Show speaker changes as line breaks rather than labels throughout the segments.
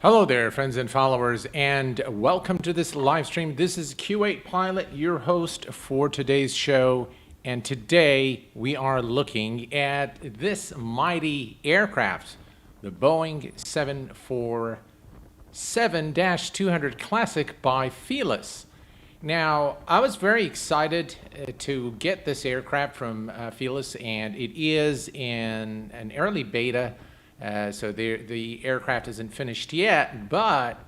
Hello there, friends and followers, and welcome to this live stream. This is Q8Pilot, your host for today's show, and today we are looking at this mighty aircraft, the Boeing 747-200 Classic by Felis. Now, I was very excited to get this aircraft from Felis, and it is in an early beta. So the aircraft isn't finished yet, but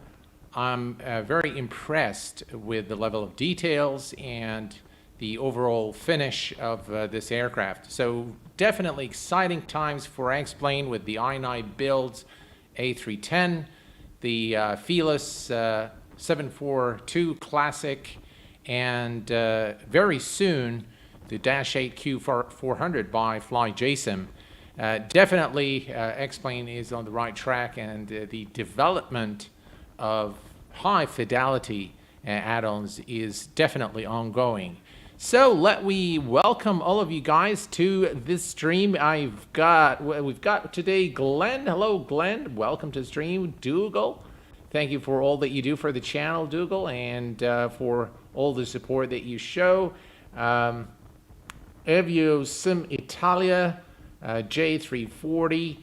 I'm very impressed with the level of details and the overall finish of this aircraft. So definitely exciting times for X-Plane with the i9 builds, A310, the Felis 742 Classic, and very soon the Dash 8 Q400 by FlyJSim. Definitely, X-Plane is on the right track, and the development of high fidelity add-ons is definitely ongoing. So let me welcome all of you guys to this stream. We've got today Glenn. Hello, Glenn. Welcome to the stream. Dougal, thank you for all that you do for the channel, Dougal, and for all the support that you show. Evio Sim Italia. J340,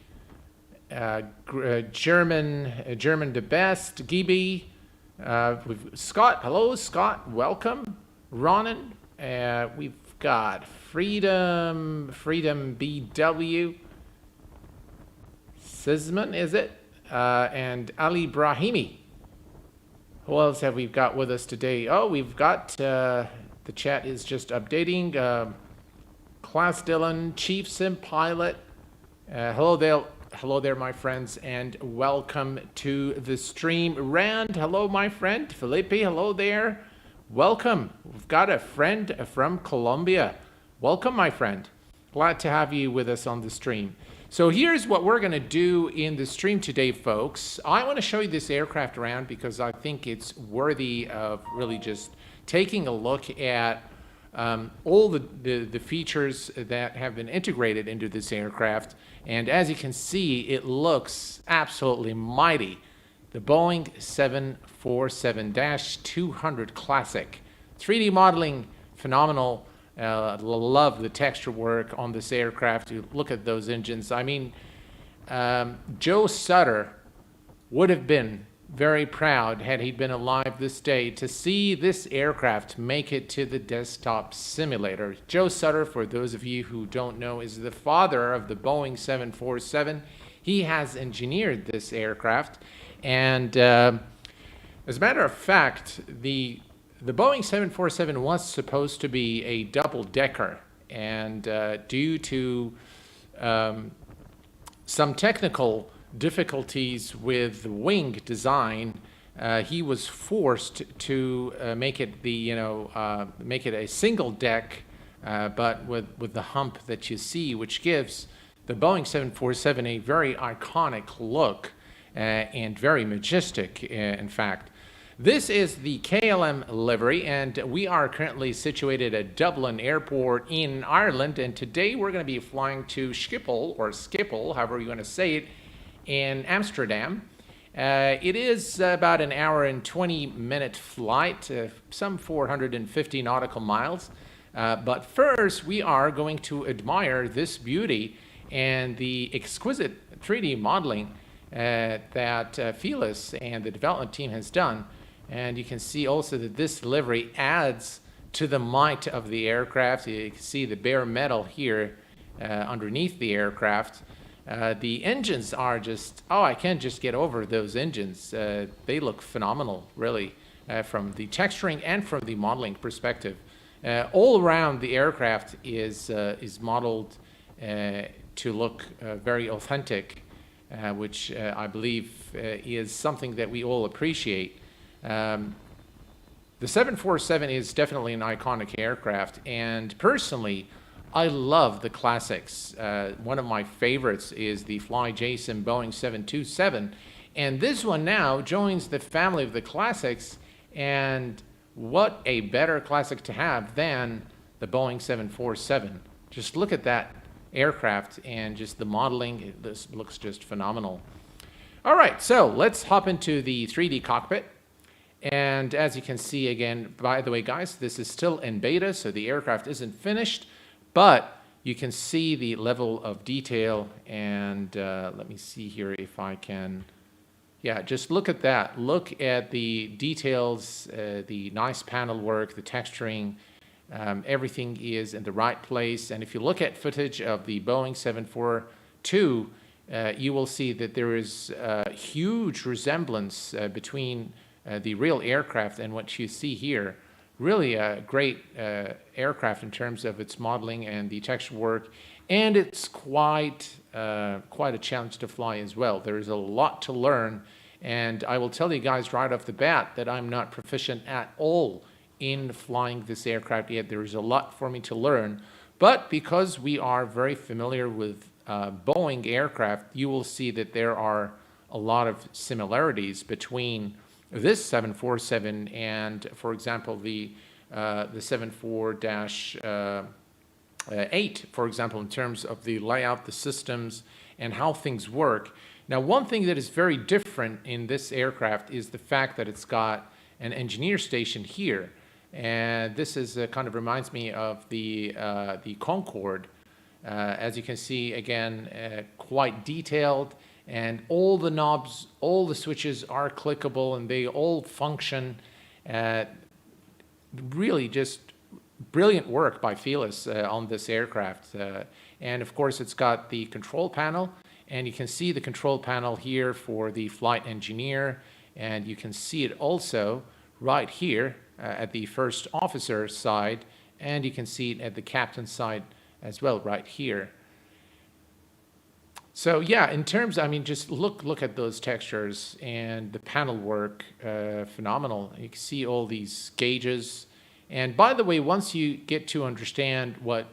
German the best, Gibi, Scott, hello Scott, welcome, Ronan, we've got Freedom BW, Sisman, is it, and Ali Brahimi. Who else have we got with us today? Oh, we've got, the chat is just updating, Class Dylan, Chief Sim Pilot, hello there, my friends, and welcome to the stream. Rand, hello, my friend. Felipe, hello there. Welcome. We've got a friend from Colombia. Welcome, my friend. Glad to have you with us on the stream. So here's what we're going to do in the stream today, folks. I want to show you this aircraft around because I think it's worthy of really just taking a look at all the features that have been integrated into this aircraft, and as you can see, it looks absolutely mighty. The Boeing 747-200 Classic. 3D modeling, phenomenal. Love the texture work on this aircraft. You look at those engines. I mean, Joe Sutter would have been very proud, had he been alive this day, to see this aircraft make it to the desktop simulator. Joe Sutter, for those of you who don't know, is the father of the Boeing 747. He has engineered this aircraft, and as a matter of fact, the Boeing 747 was supposed to be a double-decker, and due to some technical difficulties with the wing design, he was forced to make it make it a single deck, but with the hump that you see, which gives the Boeing 747 a very iconic look and very majestic, in fact. This is the KLM livery, and we are currently situated at Dublin Airport in Ireland, and today we're going to be flying to Schiphol, or Schiphol, however you want to say it, in Amsterdam. It is about an hour and 20-minute flight, some 450 nautical miles. But first, we are going to admire this beauty and the exquisite 3D modeling that Felis and the development team has done. And you can see also that this livery adds to the might of the aircraft. You can see the bare metal here underneath the aircraft. The engines are just, I can't just get over those engines. They look phenomenal, really, from the texturing and from the modeling perspective. All around the aircraft is modeled to look very authentic, which I believe is something that we all appreciate. The 747 is definitely an iconic aircraft, and personally, I love the classics. One of my favorites is the FlyJSim Boeing 727, and this one now joins the family of the classics, and what a better classic to have than the Boeing 747. Just look at that aircraft and just the modeling. This looks just phenomenal. All right, so let's hop into the 3D cockpit. And as you can see, again, by the way, guys, this is still in beta, so the aircraft isn't finished, but you can see the level of detail. And let me see here if I can, yeah, just look at that. Look at the details, the nice panel work, the texturing, everything is in the right place. And if you look at footage of the Boeing 742, you will see that there is a huge resemblance between the real aircraft and what you see here. Really a great aircraft in terms of its modeling and the texture work, and it's quite a challenge to fly as well. There is a lot to learn, and I will tell you guys right off the bat that I'm not proficient at all in flying this aircraft yet. There is a lot for me to learn, but because we are very familiar with Boeing aircraft, you will see that there are a lot of similarities between this 747 and, for example, the 74-8, for example, in terms of the layout, the systems, and how things work. Now, one thing that is very different in this aircraft is the fact that it's got an engineer station here, and this is kind of reminds me of the Concorde. As you can see, again, quite detailed. And all the knobs, all the switches are clickable, and they all function. Really just brilliant work by Felis on this aircraft. And of course, it's got the control panel, and you can see the control panel here for the flight engineer, and you can see it also right here at the first officer side, and you can see it at the captain side as well right here. So yeah, in terms, I mean, just look at those textures and the panel work, phenomenal. You can see all these gauges. And by the way, once you get to understand what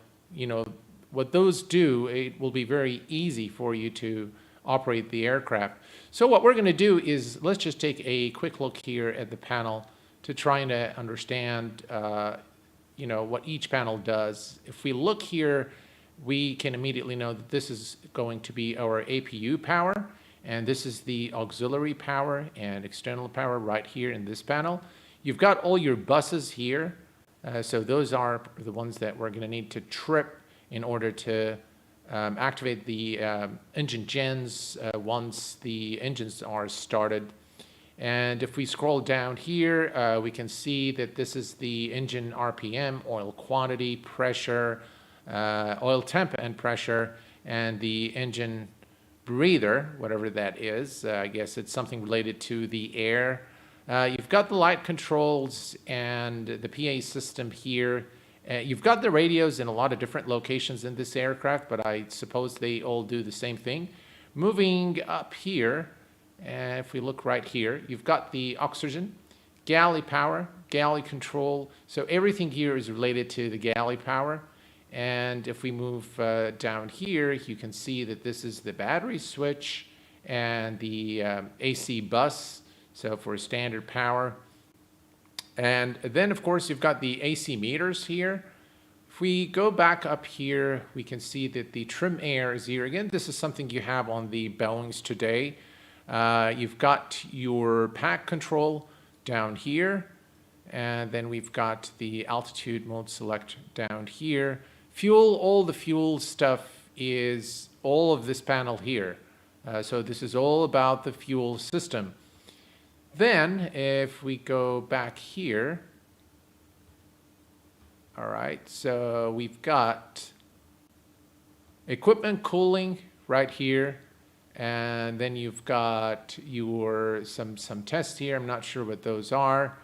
those do, it will be very easy for you to operate the aircraft. So what we're going to do is let's just take a quick look here at the panel to try to understand, what each panel does. If we look here, we can immediately know that this is going to be our APU power, and this is the auxiliary power and external power right here in this panel. You've got all your buses here, so those are the ones that we're going to need to trip in order to activate the engine gens once the engines are started. And if we scroll down here, we can see that this is the engine RPM, oil quantity, pressure, oil temp and pressure, and the engine breather, whatever that is. I guess it's something related to the air. You've got the light controls and the PA system here. You've got the radios in a lot of different locations in this aircraft, but I suppose they all do the same thing. Moving up here, if we look right here, you've got the oxygen, galley power, galley control. So everything here is related to the galley power. And if we move down here, you can see that this is the battery switch and the AC bus, so for standard power. And then, of course, you've got the AC meters here. If we go back up here, we can see that the trim air is here. Again, this is something you have on the Boeings today. You've got your pack control down here, and then we've got the altitude mode select down here. Fuel, all the fuel stuff is all of this panel here. So this is all about the fuel system. Then, if we go back here, all right, so we've got equipment cooling right here, and then you've got your some tests here. I'm not sure what those are.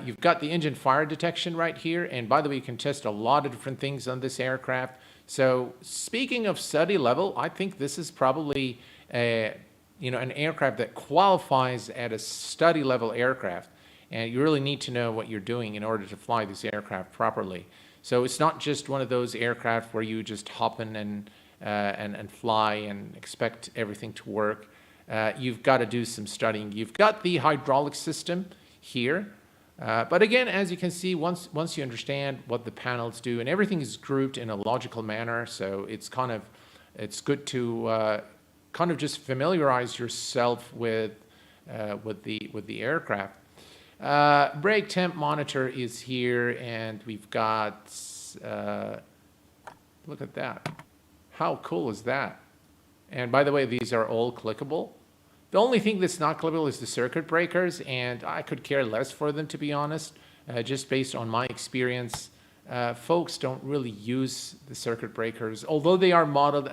You've got the engine fire detection right here, and by the way, you can test a lot of different things on this aircraft. So speaking of study level, I think this is probably an aircraft that qualifies at a study level aircraft, and you really need to know what you're doing in order to fly this aircraft properly. So it's not just one of those aircraft where you just hop in and fly and expect everything to work. You've got to do some studying. You've got the hydraulic system here. But again, as you can see, once you understand what the panels do, and everything is grouped in a logical manner, so it's good to kind of just familiarize yourself with the aircraft. Brake temp monitor is here, and we've got, look at that. How cool is that? And by the way, these are all clickable. The only thing that's not clickable is the circuit breakers, and I could care less for them, to be honest, just based on my experience. Folks don't really use the circuit breakers, although they are modeled,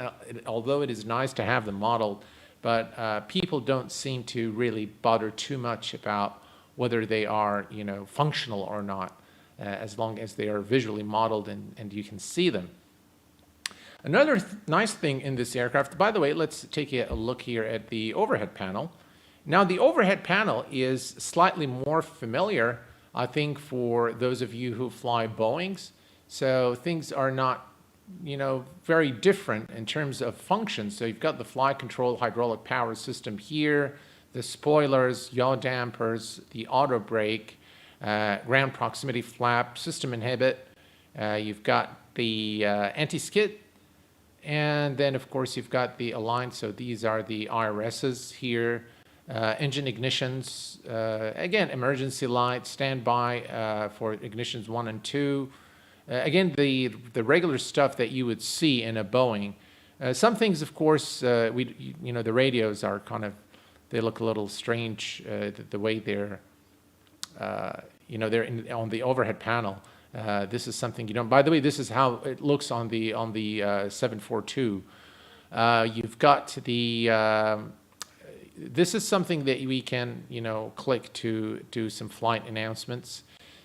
although it is nice to have them modeled, but people don't seem to really bother too much about whether they are, you know, functional or not, as long as they are visually modeled and you can see them. Another nice thing in this aircraft, by the way, let's take a look here at the overhead panel. Now, the overhead panel is slightly more familiar, I think, for those of you who fly Boeings. So things are not, you know, very different in terms of functions. So you've got the flight control hydraulic power system here, the spoilers, yaw dampers, the auto brake, ground proximity flap, system inhibit. You've got the anti-skid. And then, of course, you've got the align. So these are the IRSs here. Engine ignitions. Again, emergency light, standby for ignitions 1 and 2. Again, the regular stuff that you would see in a Boeing. Some things, of course, you know, the radios are kind of, they look a little strange the way they're, you know, they're on the overhead panel. This is something you don't. By the way, this is how it looks on the 742. You've got the. This is something that we can, you know, click to do some flight announcements.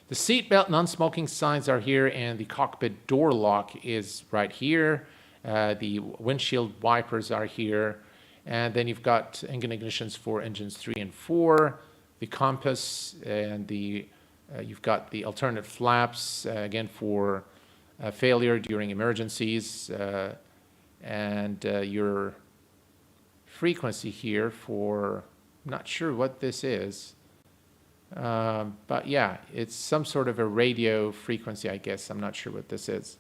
The seatbelt non-smoking signs are here, and the cockpit door lock is right here. The windshield wipers are here, and then you've got engine ignitions for engines 3 and 4, the compass, and the you've got the alternate flaps, again, for failure during emergencies, and your frequency here for, I'm not sure what this is, but yeah, it's some sort of a radio frequency, I guess. I'm not sure what this is.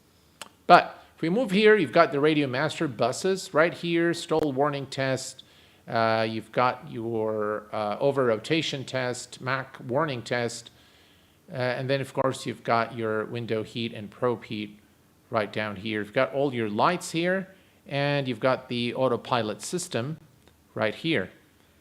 But if we move here, you've got the radio master buses right here, stall warning test. You've got your over-rotation test, Mach warning test. And then, of course, you've got your window heat and probe heat right down here. You've got all your lights here, and you've got the autopilot system right here.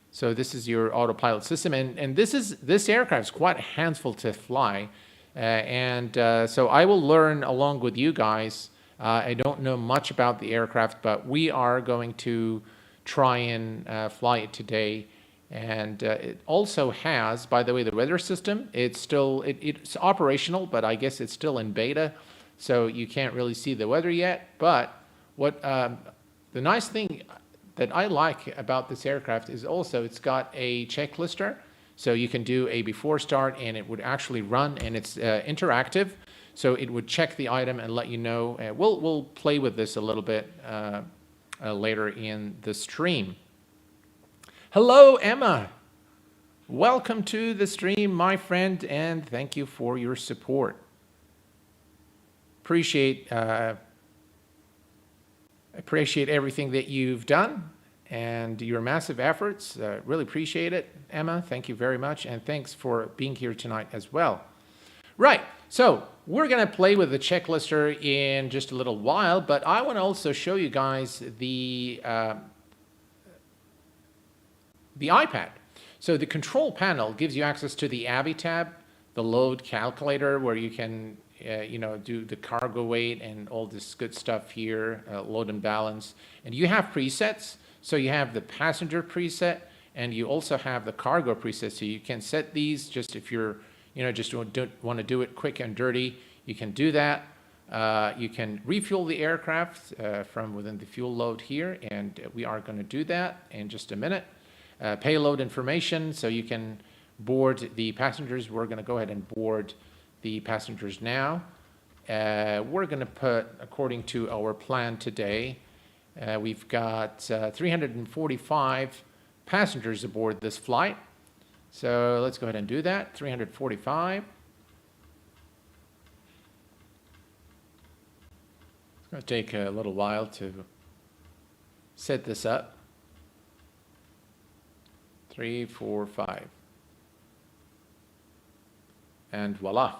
So this is your autopilot system, and this aircraft is quite a handful to fly. So I will learn along with you guys. I don't know much about the aircraft, but we are going to try and fly it today. And it also has, by the way, the weather system. It's still it's operational, but I guess it's still in beta, so you can't really see the weather yet. But what the nice thing that I like about this aircraft is also it's got a checklister, so you can do a before start, and it would actually run, and it's interactive, so it would check the item and let you know. We'll play with this a little bit later in the stream. Hello, Emma. Welcome to the stream, my friend, and thank you for your support. Appreciate everything that you've done and your massive efforts. Really appreciate it, Emma. Thank you very much, and thanks for being here tonight as well. Right, so we're going to play with the checklister in just a little while, but I want to also show you guys the iPad. So the control panel gives you access to the AVI tab, the load calculator, where you can you know, do the cargo weight and all this good stuff here, load and balance. And you have presets. So you have the passenger preset, and you also have the cargo preset. So you can set these just if you're, you know, just want to do it quick and dirty, you can do that. You can refuel the aircraft from within the fuel load here, and we are going to do that in just a minute. Payload information, so you can board the passengers. We're going to go ahead and board the passengers now. We're going to put, according to our plan today, we've got 345 passengers aboard this flight. So let's go ahead and do that, 345. It's going to take a little while to set this up. 3, 4, 5. And voila.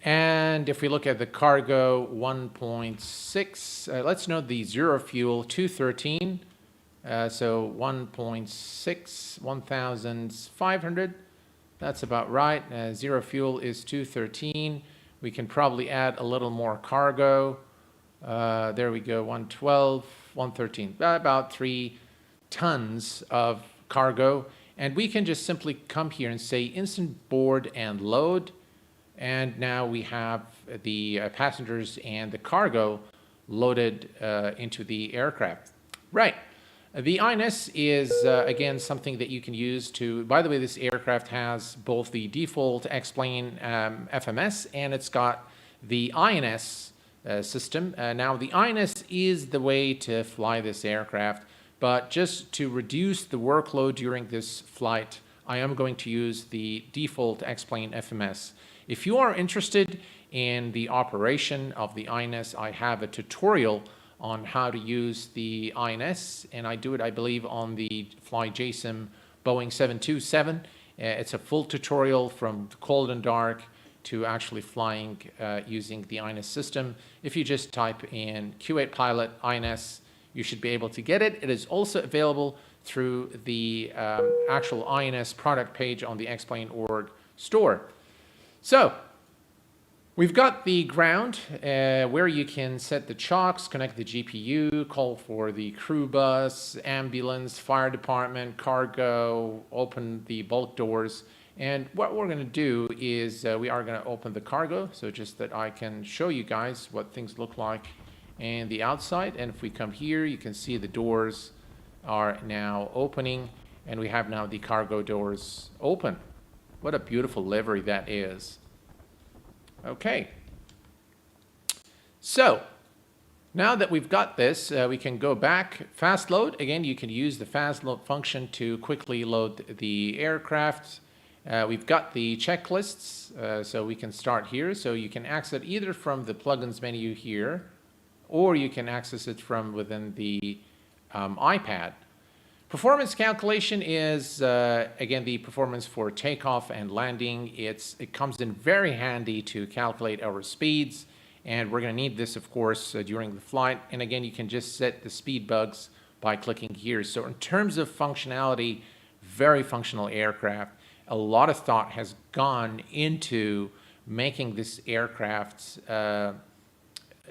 And if we look at the cargo 1.6, let's note the zero fuel 213. So 1.6, 1,500. That's about right. Zero fuel is 213. We can probably add a little more cargo. There we go, 112, 113, about 3 tons of cargo. And we can just simply come here and say instant board and load. And now we have the passengers and the cargo loaded into the aircraft. Right. The INS is, again, something that you can use to, by the way, this aircraft has both the default X-plane FMS and it's got the INS system. Now, the INS is the way to fly this aircraft, but just to reduce the workload during this flight, I am going to use the default X-plane FMS. If you are interested in the operation of the INS, I have a tutorial on how to use the INS, and I do it, I believe, on the FlyJSIM Boeing 727. It's a full tutorial from cold and dark to actually flying using the INS system. If you just type in Q8Pilot INS, you should be able to get it. It is also available through the actual INS product page on the X-Plane.org store. So, we've got the ground where you can set the chocks, connect the GPU, call for the crew bus, ambulance, fire department, cargo, open the bulk doors. And what we're going to do is we are going to open the cargo, so just that I can show you guys what things look like in the outside. And if we come here, you can see the doors are now opening, and we have now the cargo doors open. What a beautiful livery that is. Okay. So, now that we've got this, we can go back, fast load. Again, you can use the fast load function to quickly load the aircraft. We've got the checklists, so we can start here. So you can access it either from the plugins menu here, or you can access it from within the iPad. Performance calculation is, again, the performance for takeoff and landing. It comes in very handy to calculate our speeds, and we're going to need this, of course, during the flight. And again, you can just set the speed bugs by clicking here. So in terms of functionality, very functional aircraft. A lot of thought has gone into making this aircraft,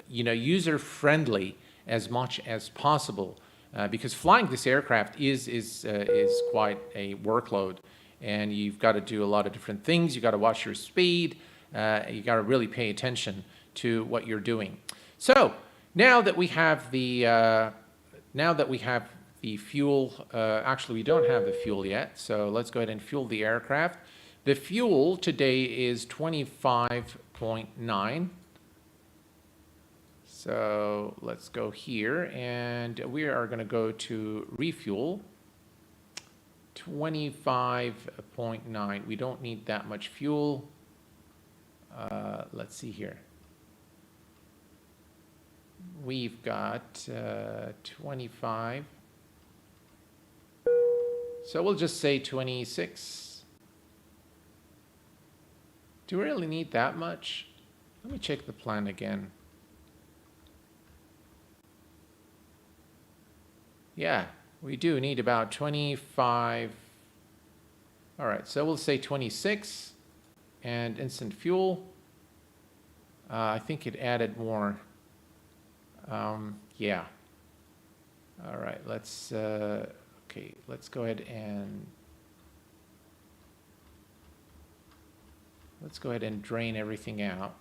user-friendly as much as possible. Because flying this aircraft is quite a workload, and you've got to do a lot of different things. You've got to watch your speed. You got to really pay attention to what you're doing. So now that we have the fuel, actually we don't have the fuel yet. So let's go ahead and fuel the aircraft. The fuel today is 25.9. So let's go here, and we are going to go to refuel, 25.9. We don't need that much fuel. Let's see here. We've got 25. So we'll just say 26. Do we really need that much? Let me check the plan again. Yeah, we do need about 25. All right, so we'll say 26 and instant fuel. I think it added more. Yeah. All right, let's go ahead and drain everything out.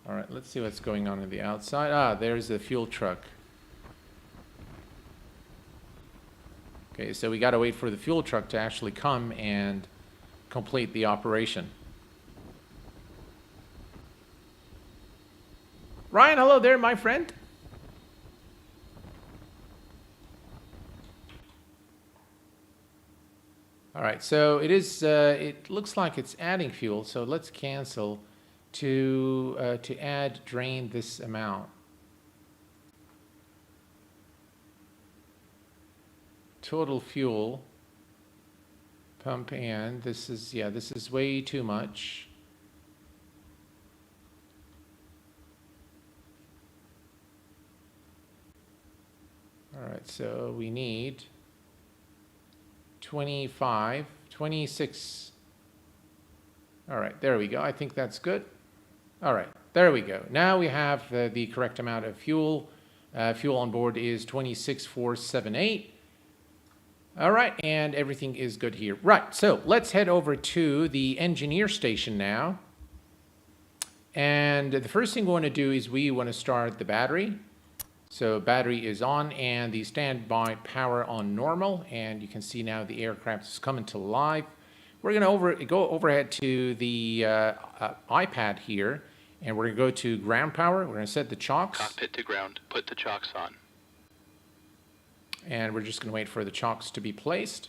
All right, let's see what's going on the outside. Ah, there's the fuel truck. Okay, so we got to wait for the fuel truck to actually come and complete the operation. Ryan, hello there, my friend. All right, so it is. It looks like it's adding fuel. So let's cancel to add drain this amount. Total fuel pump in. This is way too much. All right, so we need 25, 26. All right, there we go. I think that's good. All right, there we go. Now we have the correct amount of fuel. Fuel on board is 26,478. All right, and everything is good here. Right, so let's head over to the engineer station now. And the first thing we want to do is we want to start the battery. So battery is on and the standby power on normal. And you can see now the aircraft is coming to life. We're going to go overhead to the iPad here. And we're going to go to ground power. We're going to set the chocks.
Cockpit to ground. Put the chocks on.
And we're just going to wait for the chocks to be placed.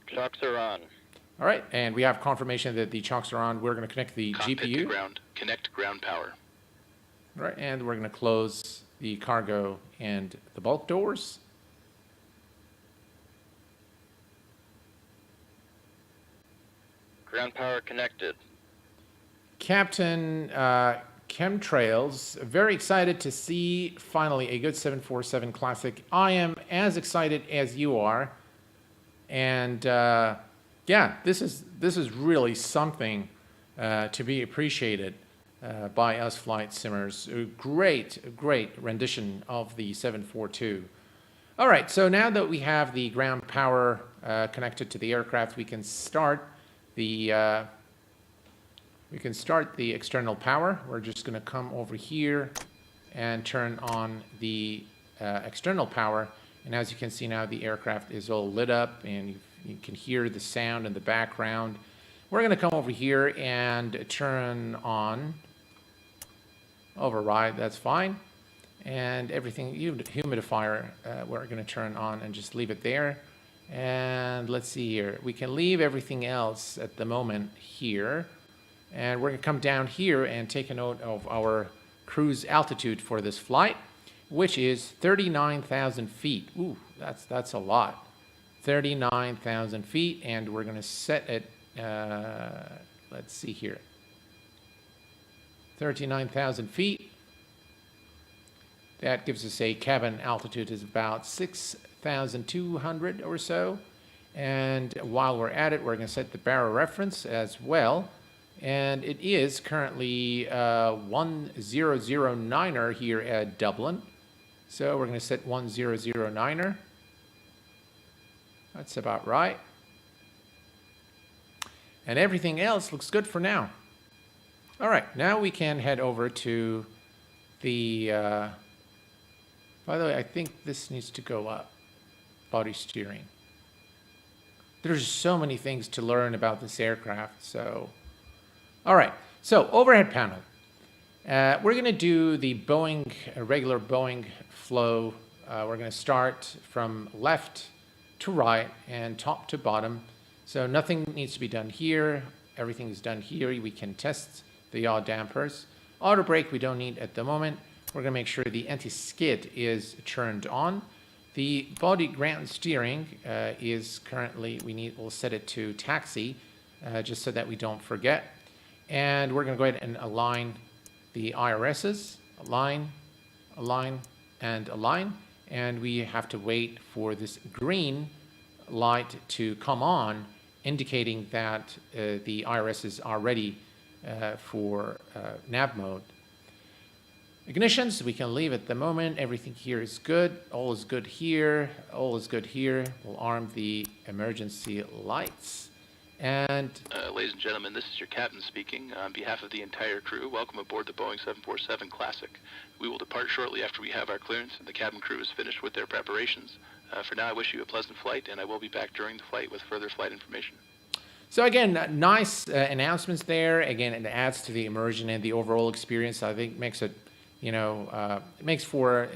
Chocks are on.
All right, and we have confirmation that the chocks are on. We're going to connect the
Cockpit
GPU.
to ground. Connect ground power.
All right, and we're going to close the cargo and the bulk doors.
Ground power connected.
Captain Chemtrails, very excited to see finally a good 747 Classic. I am as excited as you are, and yeah, this is really something to be appreciated by us flight simmers. A great rendition of the 742. All right, so now that we have the ground power connected to the aircraft, we can start the external power. We're just going to come over here and turn on the external power. And as you can see now, the aircraft is all lit up and you can hear the sound in the background. We're going to come over here and turn on override. That's fine. And everything, humidifier, we're going to turn on and just leave it there. And let's see here. We can leave everything else at the moment here. And we're going to come down here and take a note of our cruise altitude for this flight, which is 39,000 feet. Ooh, that's a lot. 39,000 feet, and we're going to set it, let's see here. 39,000 feet. That gives us a cabin altitude is about 6,200 or so. And while we're at it, we're going to set the barrel reference as well. And it is currently 1009er here at Dublin. So we're going to set 1009er. That's about right. And everything else looks good for now. All right, now we can head over to the, by the way, I think this needs to go up, body steering. There's so many things to learn about this aircraft, so. All right, so overhead panel. We're going to do the Boeing, regular Boeing flow. We're going to start from left to right and top to bottom. So nothing needs to be done here. Everything is done here. We can test the yaw dampers. Auto brake we don't need at the moment. We're going to make sure the anti-skid is turned on. The body ground steering is currently, we'll set it to taxi just so that we don't forget. And we're going to go ahead and align the IRSs, align, and align. And we have to wait for this green light to come on, indicating that the IRSs are ready for nav mode. Ignitions, we can leave at the moment. Everything here is good. All is good here. All is good here. We'll arm the emergency lights. And
ladies and gentlemen, this is your captain speaking. On behalf of the entire crew, welcome aboard the Boeing 747 Classic. We will depart shortly after we have our clearance and the cabin crew is finished with their preparations. For now, I wish you a pleasant flight, and I will be back during the flight with further flight information.
so again, nice announcements there. Again, it adds to the immersion and the overall experience. I think makes it it makes for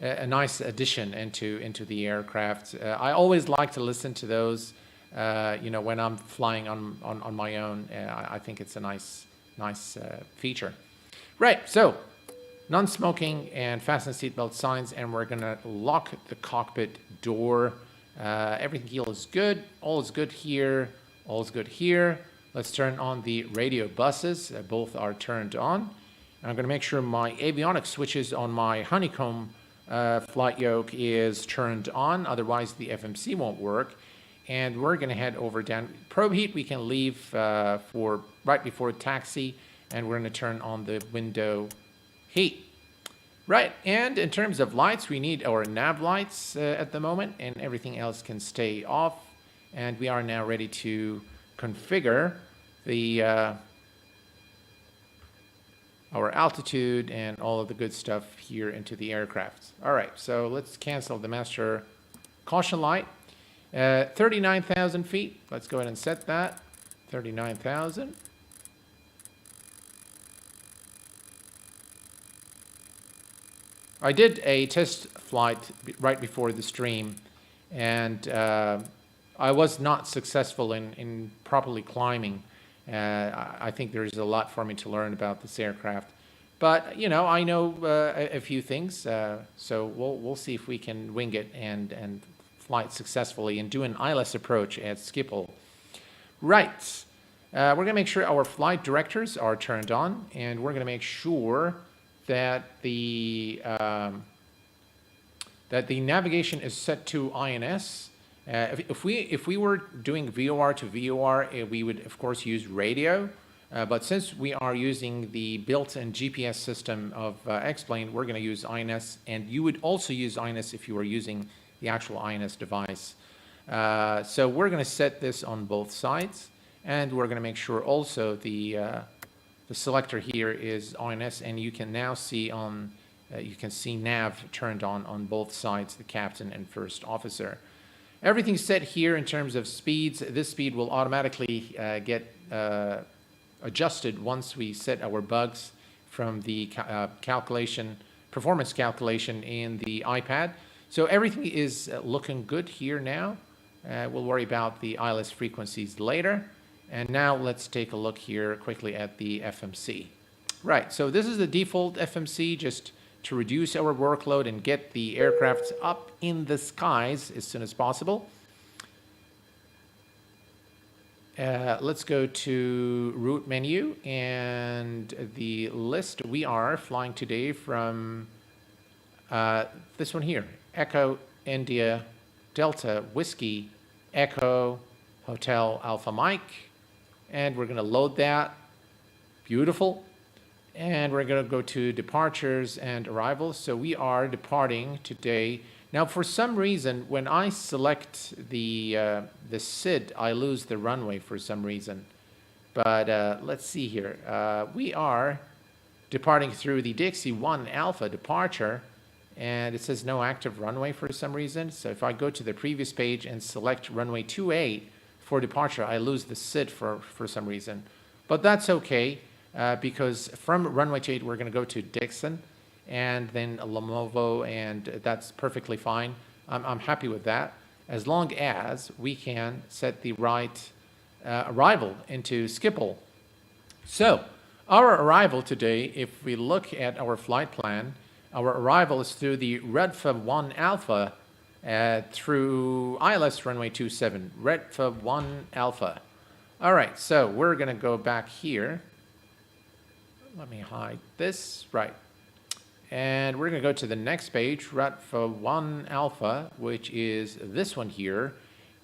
a nice addition into the aircraft. I always like to listen to those, when I'm flying on my own. I think it's a nice feature. Right, so non-smoking and fasten seatbelt signs, and we're gonna lock the cockpit door. Everything here is good. All is good here. All is good here. Let's turn on the radio buses. Both are turned on. And I'm gonna make sure my avionics switches on my honeycomb flight yoke is turned on. Otherwise, the FMC won't work. And we're gonna head over down. Probe heat we can leave for right before taxi, and we're gonna turn on the window heat. Right, and in terms of lights, we need our nav lights at the moment, and everything else can stay off. And we are now ready to configure the our altitude and all of the good stuff here into the aircraft. All right, so let's cancel the master caution light. 39,000 feet. Let's go ahead and set that. 39,000. I did a test flight right before the stream, and I was not successful in properly climbing. I think there's a lot for me to learn about this aircraft, but I know a few things. So we'll see if we can wing it and fly it successfully and do an ILS approach at Schiphol. Right, we're gonna make sure our flight directors are turned on, and we're gonna make sure that the navigation is set to INS. If we were doing VOR to VOR, we would of course use radio. But since we are using the built-in GPS system of X-Plane, we're going to use INS, and you would also use INS if you were using the actual INS device. So we're going to set this on both sides, and we're going to make sure also the selector here is INS, and you can now see you can see nav turned on both sides, the captain and first officer. Everything's set here in terms of speeds. This speed will automatically get adjusted once we set our bugs from the performance calculation in the iPad. So everything is looking good here now. We'll worry about the ILS frequencies later. And now let's take a look here quickly at the FMC. Right, so this is the default FMC, just to reduce our workload and get the aircraft up in the skies as soon as possible. Let's go to route menu and the list. We are flying today from this one here, Echo India Delta Whiskey Echo Hotel Alpha Mike, and we're going to load that. Beautiful. And we're going to go to departures and arrivals. So we are departing today. Now, for some reason, when I select the SID, I lose the runway for some reason. But let's see here. We are departing through the Dixie 1 Alpha departure, and it says no active runway for some reason. So if I go to the previous page and select runway 28 for departure, I lose the SID for some reason. But that's okay. Because from runway 28, we're going to go to Dixon and then Lamovo, and that's perfectly fine. I'm happy with that, as long as we can set the right arrival into Schiphol. So our arrival today, if we look at our flight plan, our arrival is through the Redfa 1 Alpha through ILS runway 27, Redfa 1 Alpha. All right, so we're going to go back here. Let me hide this, right. And we're going to go to the next page, Redfa 1 Alpha, which is this one here.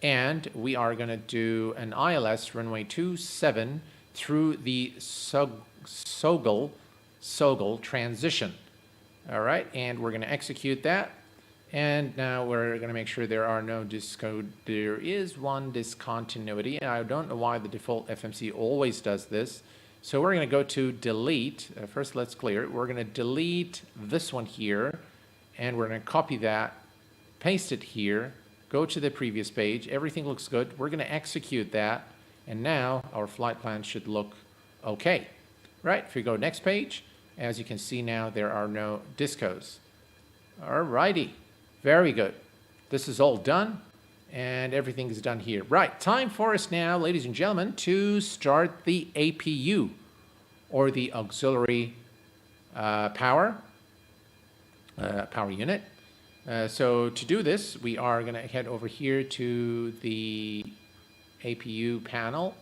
And we are going to do an ILS runway 27 through the Sogol transition. All right, and we're going to execute that. And now we're going to make sure there are no there is one discontinuity. And I don't know why the default FMC always does this. So we're going to go to delete. First, let's clear it. We're going to delete this one here, and we're going to copy that, paste it here, go to the previous page. Everything looks good. We're going to execute that, and now our flight plan should look okay. Right, if we go next page, As you can see now, there are no discos. Alrighty, very good. This is all done, and everything is done here. Right, time for us now, ladies and gentlemen, to start the APU, or the auxiliary power unit. So to do this, we are going to head over here to the APU panel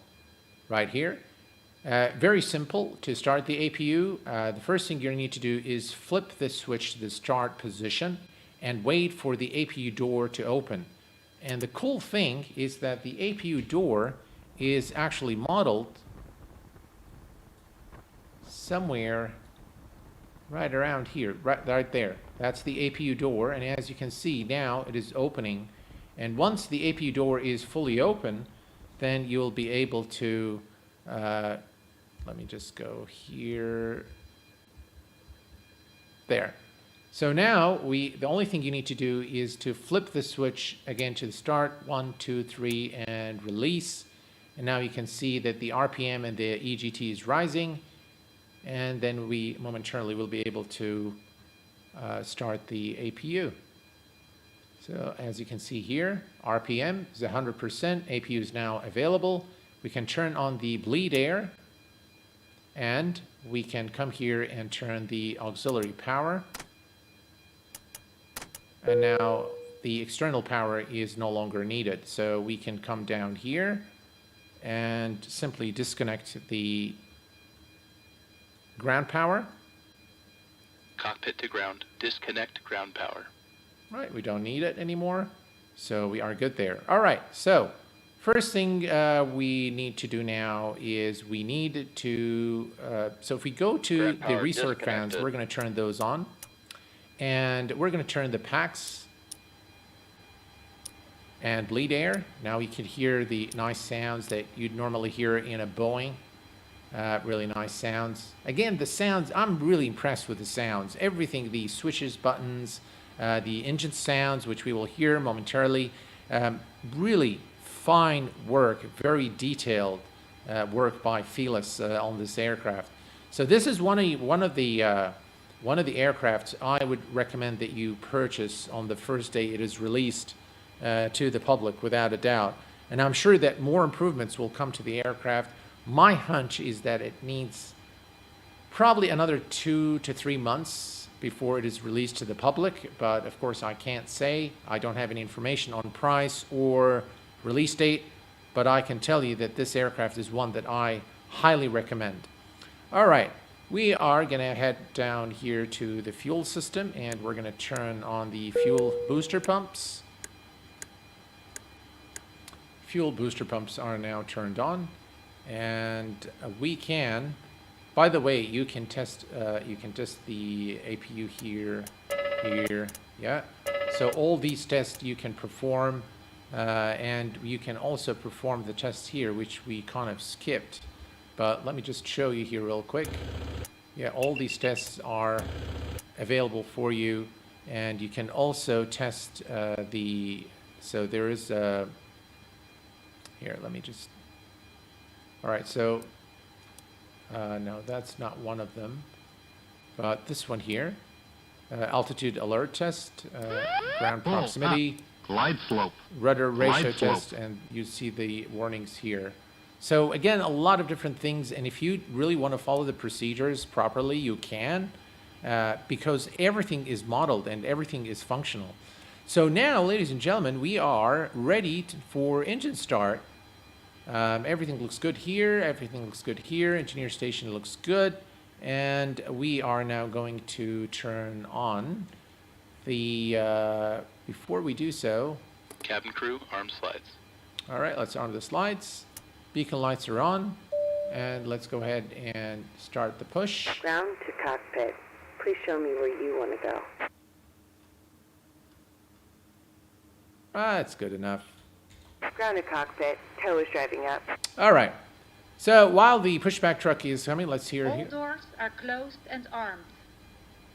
right here. Very simple to start the APU. The first thing you need to do is flip this switch to the start position and wait for the APU door to open. And the cool thing is that the APU door is actually modeled somewhere right around here, right there. That's the APU door, and as you can see now, it is opening. And once the APU door is fully open, then you'll be able to, let me just go here, there. So now, the only thing you need to do is to flip the switch again to the start, 1, 2, 3, and release. And now you can see that the RPM and the EGT is rising. And then we momentarily will be able to start the APU. So as you can see here, RPM is 100%, APU is now available. We can turn on the bleed air, and we can come here and turn the auxiliary power. And now the external power is no longer needed. So we can come down here and simply disconnect the ground power.
Cockpit to ground. Disconnect ground power.
Right, we don't need it anymore. So we are good there. All right, so first thing we need to do now is we need to, so if we go to the recirc fans, we're going to turn those on. And we're going to turn the packs and bleed air. Now you can hear the nice sounds that you'd normally hear in a Boeing. Really nice sounds. Again, the sounds, I'm really impressed with the sounds. Everything, the switches, buttons, the engine sounds, which we will hear momentarily. Really fine work, very detailed work by Felis on this aircraft. So this is one of the aircrafts I would recommend that you purchase on the first day it is released to the public, without a doubt. And I'm sure that more improvements will come to the aircraft. My hunch is that it needs probably another 2 to 3 months before it is released to the public. But of course, I can't say. I don't have any information on price or release date. But I can tell you that this aircraft is one that I highly recommend. All right. We are going to head down here to the fuel system, and we're going to turn on the fuel booster pumps. Fuel booster pumps are now turned on, and we can, by the way, you can test the APU here, yeah. So all these tests you can perform, and you can also perform the tests here, which we kind of skipped. But let me just show you here real quick. Yeah, all these tests are available for you, and you can also test so there is a, here, let me just, all right, so, no, that's not one of them, but this one here, altitude alert test, ground proximity,
glide slope,
rudder ratio
glide slope
test, and you see the warnings here. So again, a lot of different things, and if you really want to follow the procedures properly, you can, because everything is modeled and everything is functional. So now, ladies and gentlemen, we are ready for engine start. Everything looks good here, everything looks good here, engineer station looks good, and we are now going to turn on the, before we do so,
Cabin crew, arm slides.
all right, let's arm the slides. Beacon lights are on, and let's go ahead and start the push.
Ground to cockpit. Please show me where you want to go.
That's good enough.
Ground to cockpit. Tow is driving up.
All right. So while the pushback truck is coming, let's hear
All
here.
doors are closed and armed.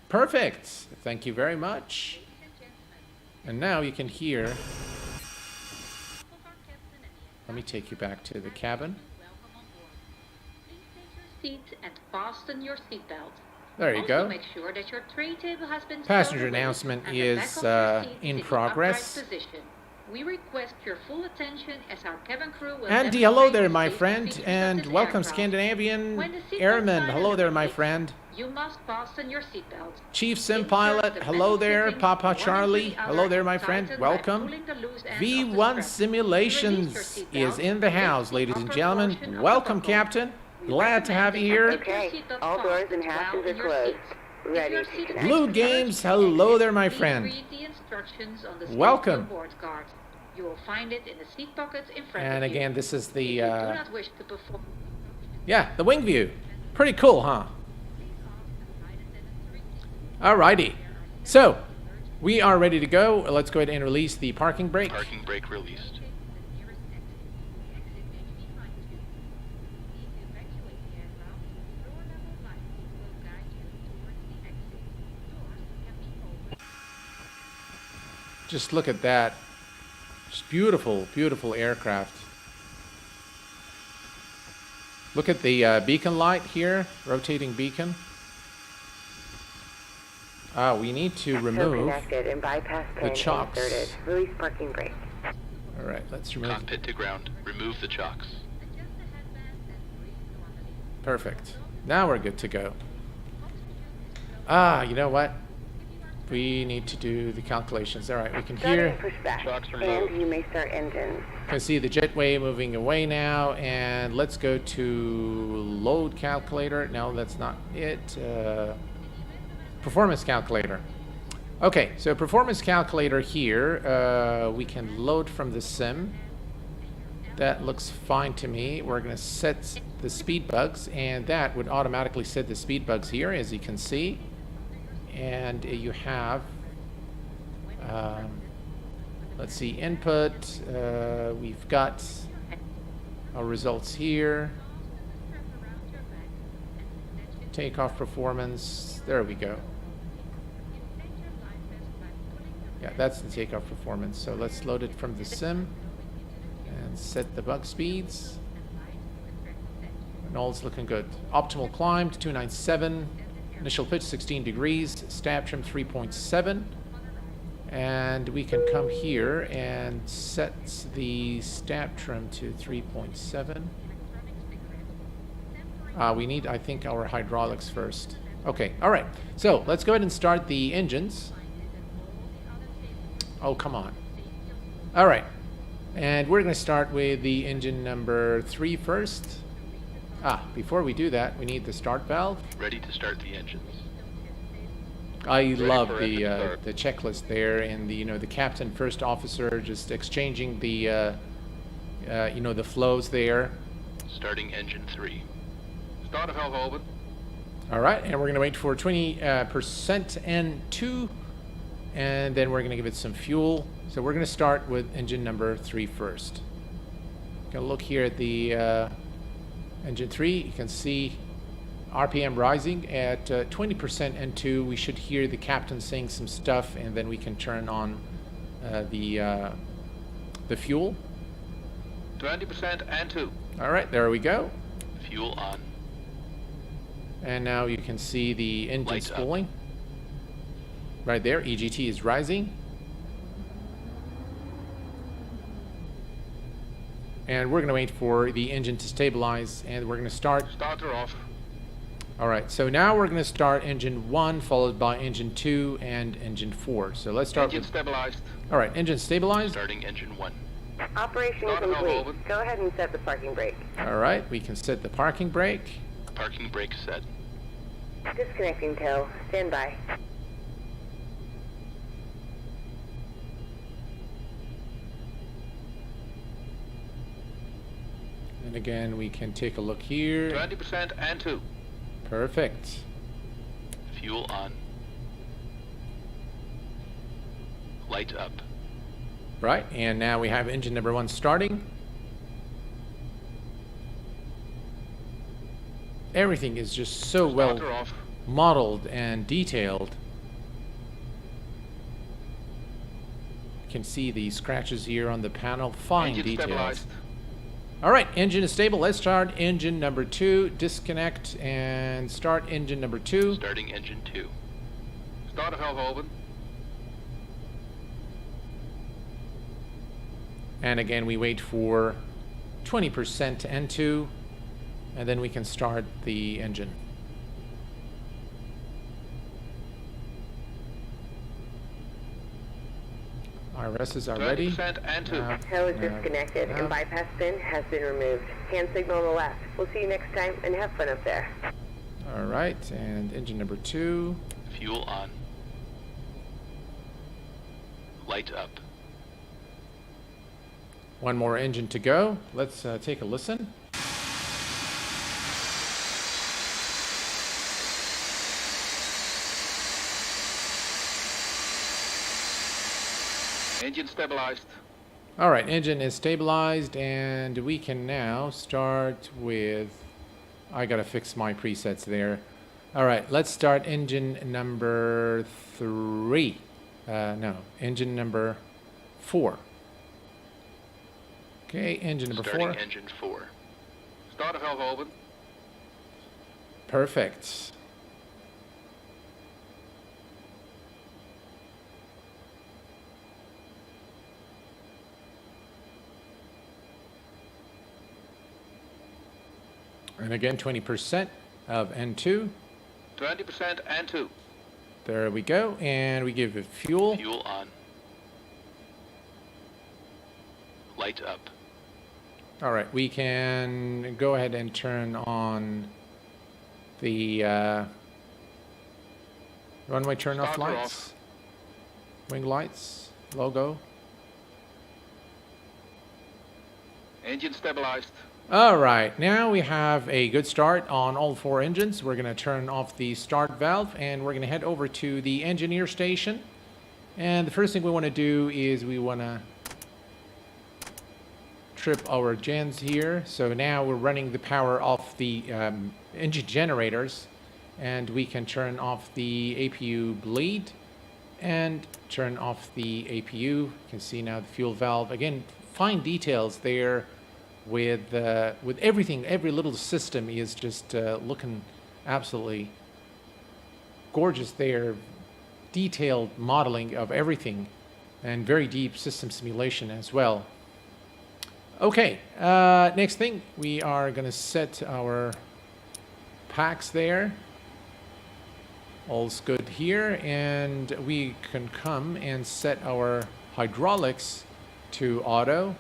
Perfect. Thank you very much.
Ladies and gentlemen,
And now you can hear.
of our captain and the
Let me take you back to the cabin.
welcome on board. Please take your seat and fasten your seatbelt.
There you
Also
go.
make sure that your tray table has been
Passenger
stowed away
announcement
and the
is
back of your seat
in
in the
progress.
upright position. We request your full attention as our cabin crew will
Andy, hello
demonstrate
there,
the
my
safety
friend,
features of
and
this
welcome
aircraft.
Scandinavian
When the seatbelt
Airman.
sign
Hello there, my
illuminates,
friend.
You must fasten your seatbelt.
Chief Sim
Insert
Pilot,
the
hello
metal
there.
fitting
Papa
one
Charlie,
into the
hello
other
there,
and
my friend.
tighten by
Welcome.
pulling the loose end of the
V1
strap.
Simulations
Release your
is
seatbelt,
in the
lift
house,
the
ladies and
upper
gentlemen.
portion of the
Welcome,
buckle.
Captain.
We
Glad to have you
recommend that
here.
you
Okay,
keep your seatbelt
all doors and
fastened
hatches
well
are
in your
closed.
seat.
Ready
If
to
your seat
connect.
Blue
is
Games,
emergency
hello
exit,
there, my
please
friend.
read the instructions on the
Welcome.
small board card. You will find it in the seat pocket in front
And
of you.
again, this is
If
the,
you do not wish to perform
yeah, the wing view. Pretty cool, huh? Alrighty. So, we are ready to go. Let's go ahead and release the parking brake.
Parking brake released.
Just look at that. Just beautiful, beautiful aircraft. Look at the beacon light here, rotating beacon. We need to
So
remove.
connected and bypass
the
pin
chocks.
inserted. Release parking brake.
All right, let's remove.
Cockpit to ground. Remove the chocks.
Perfect. Now we're good to go. You know what? We need to do the calculations. All right, we can
Starting
hear,
pushback.
Chocks
And
removed.
you may start engines.
can see the jetway moving away now. And let's go to load calculator. No, that's not it. Performance calculator. Okay, so performance calculator here. We can load from the sim. That looks fine to me. We're going to set the speed bugs, and that would automatically set the speed bugs here, as you can see. And you have, let's see, input. We've got our results here. Takeoff performance. There we go. Yeah, that's the takeoff performance. So let's load it from the sim and set the bug speeds. And all's looking good. Optimal climb to 297. Initial pitch 16 degrees. Stab trim 3.7. And we can come here and set the stab trim to 3.7. We need, I think, our hydraulics first. Okay, all right. So let's go ahead and start the engines. Oh, come on. All right. And we're going to start with the engine number 3 first. Before we do that, we need the start valve.
Ready to start the engines.
I love
for engine
the
start.
checklist there, and the the captain, first officer, just exchanging the the flows there.
Starting engine 3.
Start of valve open.
All right, and we're going to wait for 20% N2, and then we're going to give it some fuel. So we're going to start with engine number 3 first. Going to look here at the engine 3. You can see RPM rising at 20% N2. We should hear the captain saying some stuff, and then we can turn on the fuel.
20% and 2.
All right, there we go.
Fuel on.
And now you can see the engine
Lights up.
spooling. Right there, EGT is rising. And we're going to wait for the engine to stabilize, and we're going to start.
Starter off.
All right, so now we're going to start engine 1, followed by engine 2 and engine 4. So let's start
Engine
with.
stabilized.
All right, engine stabilized.
Starting engine 1.
Operation
Start valve
complete.
open.
Go ahead and set the parking brake.
All right, we can set the parking brake.
Parking brake set.
Disconnecting tow. Stand by.
And again, we can take a look here.
20% and 2.
Perfect.
Fuel on. Light up.
Right, and now we have engine number 1 starting. Everything is just so well
Starter off.
modeled and detailed. You can see the scratches here on the panel. Fine
Engine
details.
stabilized.
All right, engine is stable. Let's start engine number 2. Disconnect and start engine number 2.
Starting engine 2.
Start of valve open.
And again, we wait for 20% to N2, and then we can start the engine. IRSs are ready.
20% and 2.
Tail is disconnected and bypass pin has been removed. Hand signal on the left. We'll see you next time and have fun up there.
All right, and engine number 2.
Fuel on. Light up.
One more engine to go. Let's take a listen.
Engine stabilized.
All right, engine is stabilized, and we can now start with... I gotta fix my presets there. All right, let's start engine number 3. No, engine number 4. Okay, engine number 4.
Starting engine 4.
Start of valve open.
Perfect. And again, 20% of N2.
20% and 2.
There we go. And we give it fuel.
Fuel on. Light up.
All right, we can go ahead and turn on the runway turn-off
Starter
lights,
off.
wing lights, logo.
Engine stabilized.
All right, now we have a good start on all 4 engines. We're going to turn off the start valve, and we're going to head over to the engineer station. And the first thing we want to do is we want to trip our gens here. So now we're running the power off the engine generators, and we can turn off the APU bleed and turn off the APU. You can see now the fuel valve. Again, fine details there with everything. Every little system is just looking absolutely gorgeous there. Detailed modeling of everything and very deep system simulation as well. Okay, next thing, we are going to set our packs there. All's good here, and we can come and set our hydraulics to auto.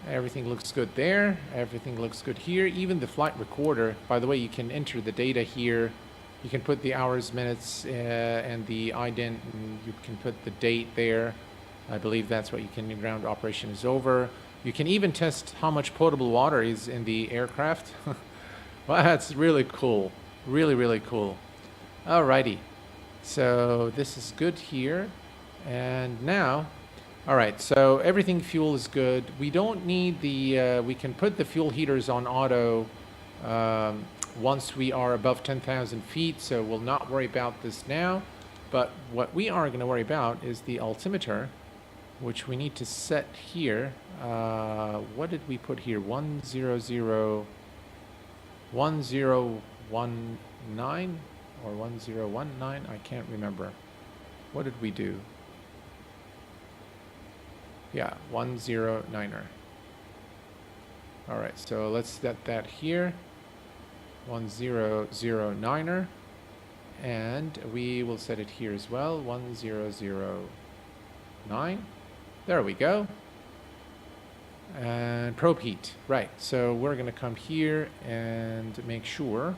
Everything looks good there. Everything looks good here. Even the flight recorder, by the way, you can enter the data here. You can put the hours, minutes, and the ident, and you can put the date there. I believe that's what you can, ground operation is over. You can even test how much potable water is in the aircraft. Well, that's really cool. Really, really cool. Alrighty. So this is good here. And now, all right, so everything fuel is good. We don't need the, we can put the fuel heaters on auto once we are above 10,000 feet, so we'll not worry about this now. But what we are going to worry about is the altimeter, which we need to set here. What did we put here? 101019 or 1019? I can't remember. What did we do? Yeah, 109er. All right, so let's set that here. 1009er. And we will set it here as well. 1009. There we go. And probe heat. Right, so we're going to come here and make sure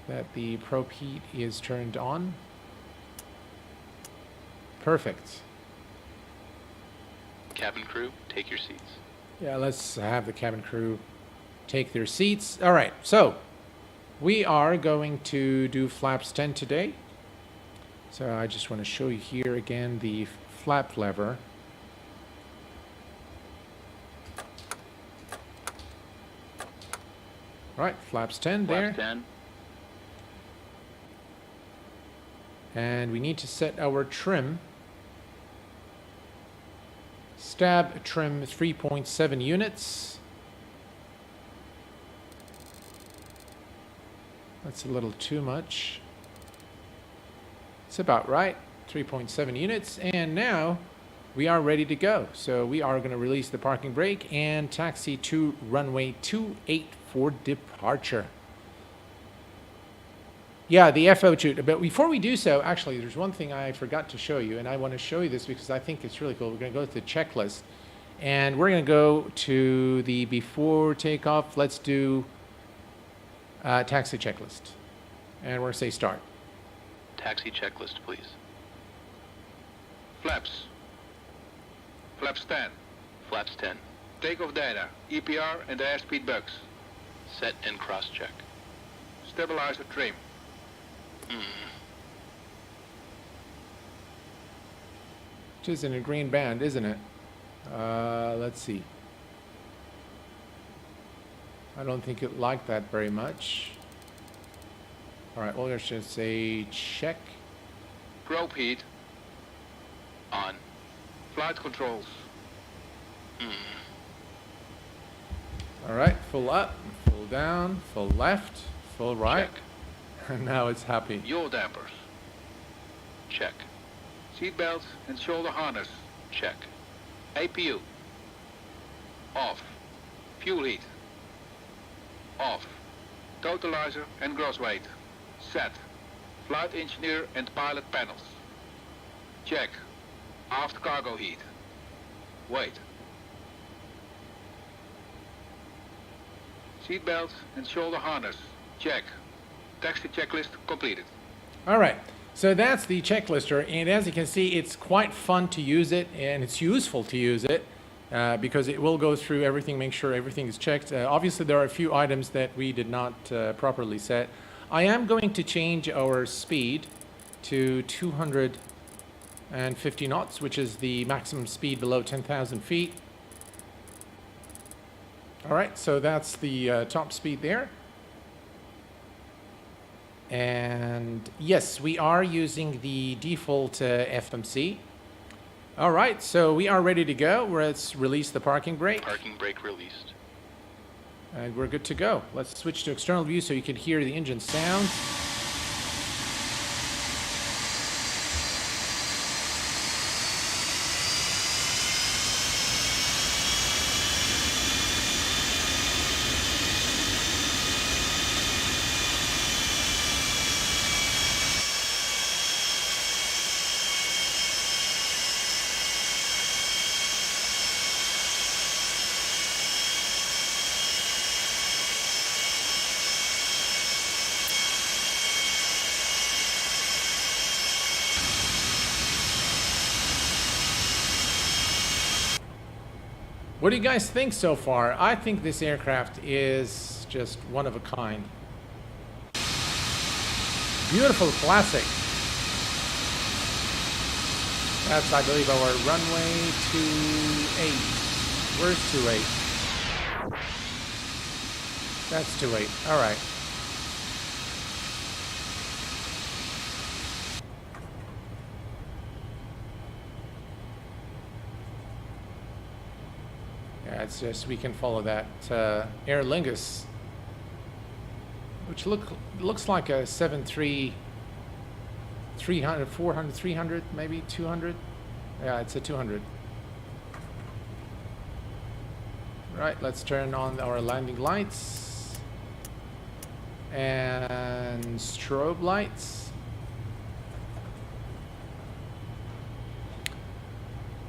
that the probe heat is turned on. Perfect.
Cabin crew, take your seats.
Yeah, let's have the cabin crew take their seats. All right, so we are going to do flaps 10 today. So I just want to show you here again the flap lever. Right, flaps 10 there.
Flaps 10.
And we need to set our trim. Stab trim 3.7 units. That's a little too much. It's about right. 3.7 units. And now we are ready to go. So we are going to release the parking brake and taxi to runway 28 for departure. Yeah, the FO shoot. But before we do so, actually, there's one thing I forgot to show you, and I want to show you this because I think it's really cool. We're going to go to the checklist, and we're going to go to the before takeoff. Let's do taxi checklist, and we're going to say start.
Taxi checklist, please.
Flaps. Flaps 10.
Flaps 10.
Takeoff data, EPR and airspeed bugs.
Set and cross-check.
Stabilizer trim.
It is in a green band, isn't it? Let's see. I don't think it liked that very much. All right, well, let's just say check.
Probe heat.
On.
Flight controls.
All right, full up, full down, full left, full right.
Check.
And now it's happy.
Yaw dampers.
Check.
Seat belts and shoulder harness.
Check.
APU. Off. Fuel heat. Off. Totalizer and gross weight. Set. Flight engineer and pilot panels. Check. Aft cargo heat. Wait. Seat belts and shoulder harness. Check. Taxi checklist completed.
All right, so that's the checklister, and as you can see, it's quite fun to use it, and it's useful to use it because it will go through everything, make sure everything is checked. Obviously, there are a few items that we did not properly set. I am going to change our speed to 250 knots, which is the maximum speed below 10,000 feet. All right, so that's the top speed there. And yes, we are using the default FMC. All right, so we are ready to go. Let's release the parking brake.
Parking brake released.
And we're good to go. Let's switch to external view so you can hear the engine sounds. What do you guys think so far? I think this aircraft is just one of a kind. Beautiful classic. That's, I believe, our runway 28. Where's 28? That's 28. All right. Yeah, it's just we can follow that Aer Lingus, which looks like a 73 300, 400, 300, maybe 200. Yeah, it's a 200. Right, let's turn on our landing lights and strobe lights.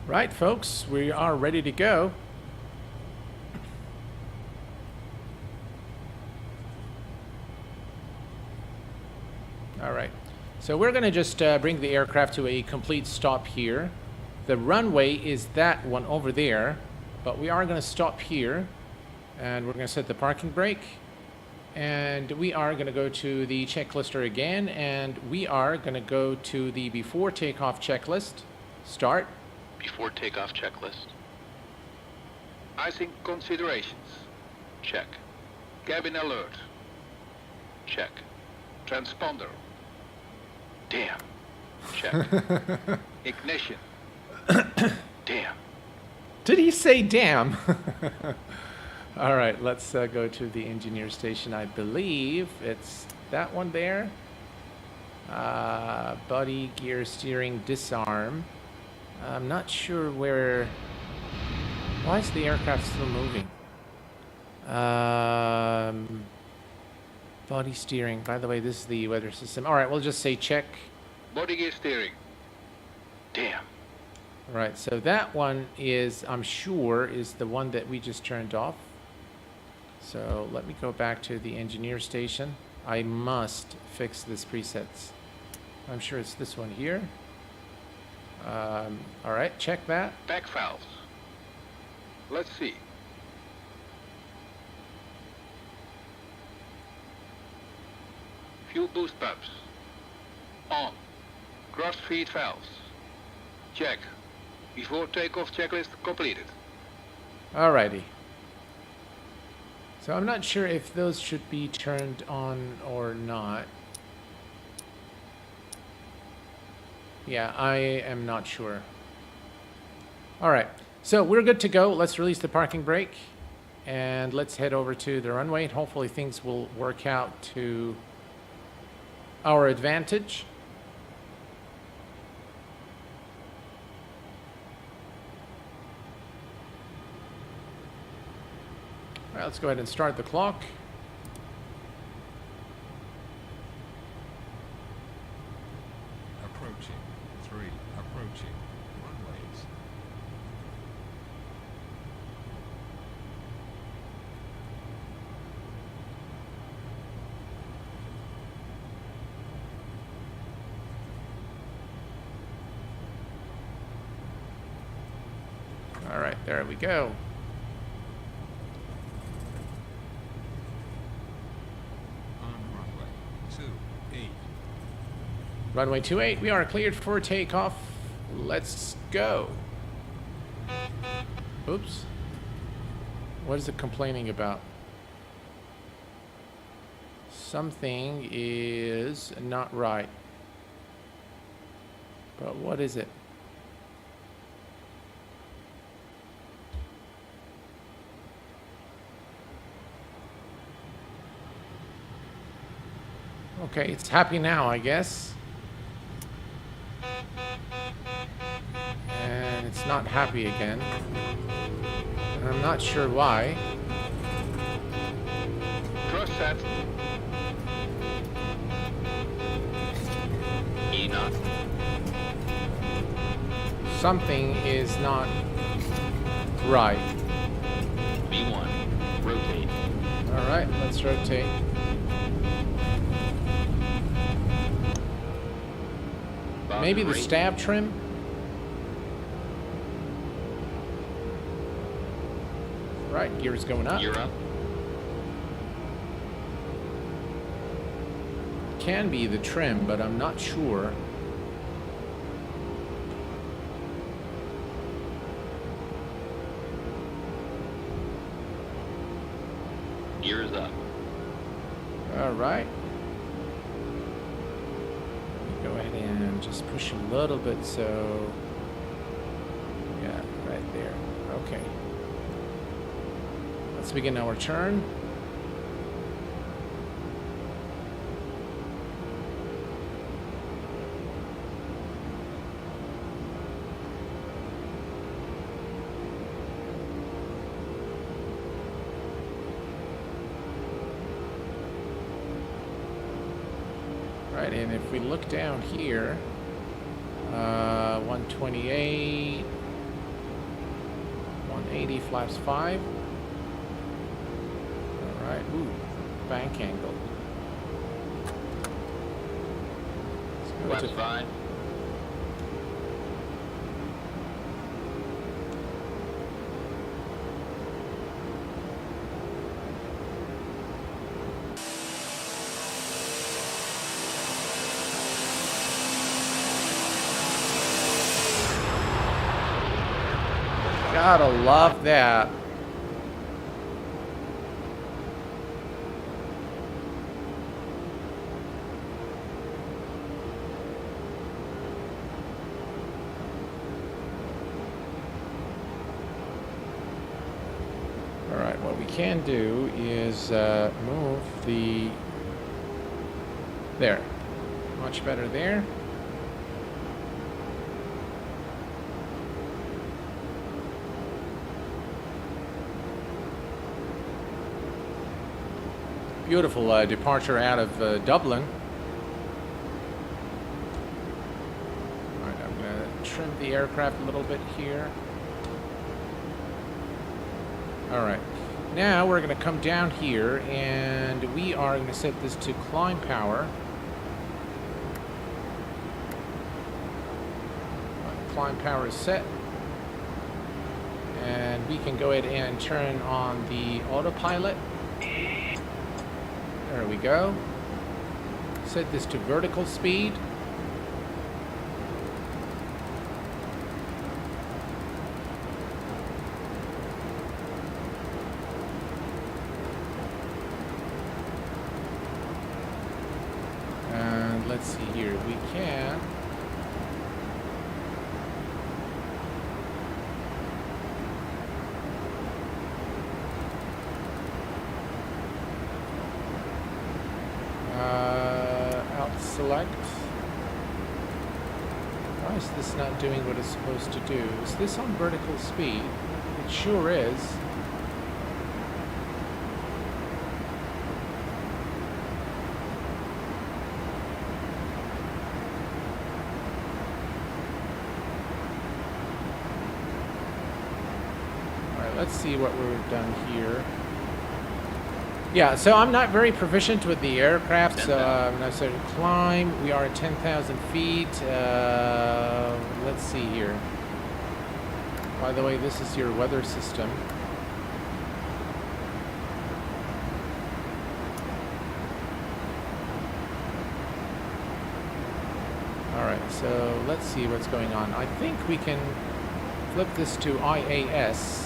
Right, folks, we are ready to go. All right, so we're going to just bring the aircraft to a complete stop here. The runway is that one over there, but we are going to stop here, and we're going to set the parking brake, and we are going to go to the checklister again, and we are going to go to the before takeoff checklist. Start.
Before takeoff checklist.
Icing considerations.
Check.
Cabin alert.
Check.
Transponder.
Damn. Check.
Ignition.
Damn.
Did he say damn? All right, let's go to the engineer station. I believe it's that one there. Body, gear, steering, disarm. I'm not sure where... Why is the aircraft still moving? Body steering. By the way, this is the weather system. All right, we'll just say check.
Body gear steering.
Damn.
All right, so that one is, I'm sure, is the one that we just turned off. So let me go back to the engineer station. I must fix this presets. I'm sure it's this one here. All right, check that.
Back valves. Let's see. Fuel boost pumps. On. Cross feed valves. Check. Before takeoff checklist completed.
Alrighty. So I'm not sure if those should be turned on or not. Yeah, I am not sure. Alright, so we're good to go. Let's release the parking brake and let's head over to the runway and hopefully things will work out to our advantage. All right, let's go ahead and start the clock.
Approaching. 3. Approaching. Runways.
All right, there we go. Runway 28, we are cleared for takeoff. Let's go. Oops. What is it complaining about? Something is not right. But what is it? Okay, it's happy now, I guess. And it's not happy again. And I'm not sure why.
Cross set.
E-Not.
Something is not right.
B1. Rotate.
All right, let's rotate. Maybe the stab trim? Right, gear's going up.
Gear up.
Can be the trim, but I'm not sure.
Gear is up.
All right. Go ahead and just push a little bit, so yeah, right there. Okay. Let's begin our turn. Right, and if we look down here, 128, 180, flaps 5. All right, ooh, bank angle. Let's go
Flaps 5.
Gotta love that. can do is move the... There. Much better there. Beautiful departure out of Dublin. All right, I'm going to trim the aircraft a little bit here. All right. Now we're going to come down here and we are going to set this to climb power. Climb power is set. And we can go ahead and turn on the autopilot. There we go. Set this to vertical speed. And let's see here. We can... select. Why is this not doing what it's supposed to do? Is this on vertical speed? It sure is. Alright, let's see what we've done here. Yeah, so I'm not very proficient with the aircraft, so I'm going to climb. We are at 10,000 feet. Let's see here. By the way, this is your weather system. Alright, so let's see what's going on. I think we can flip this to IAS.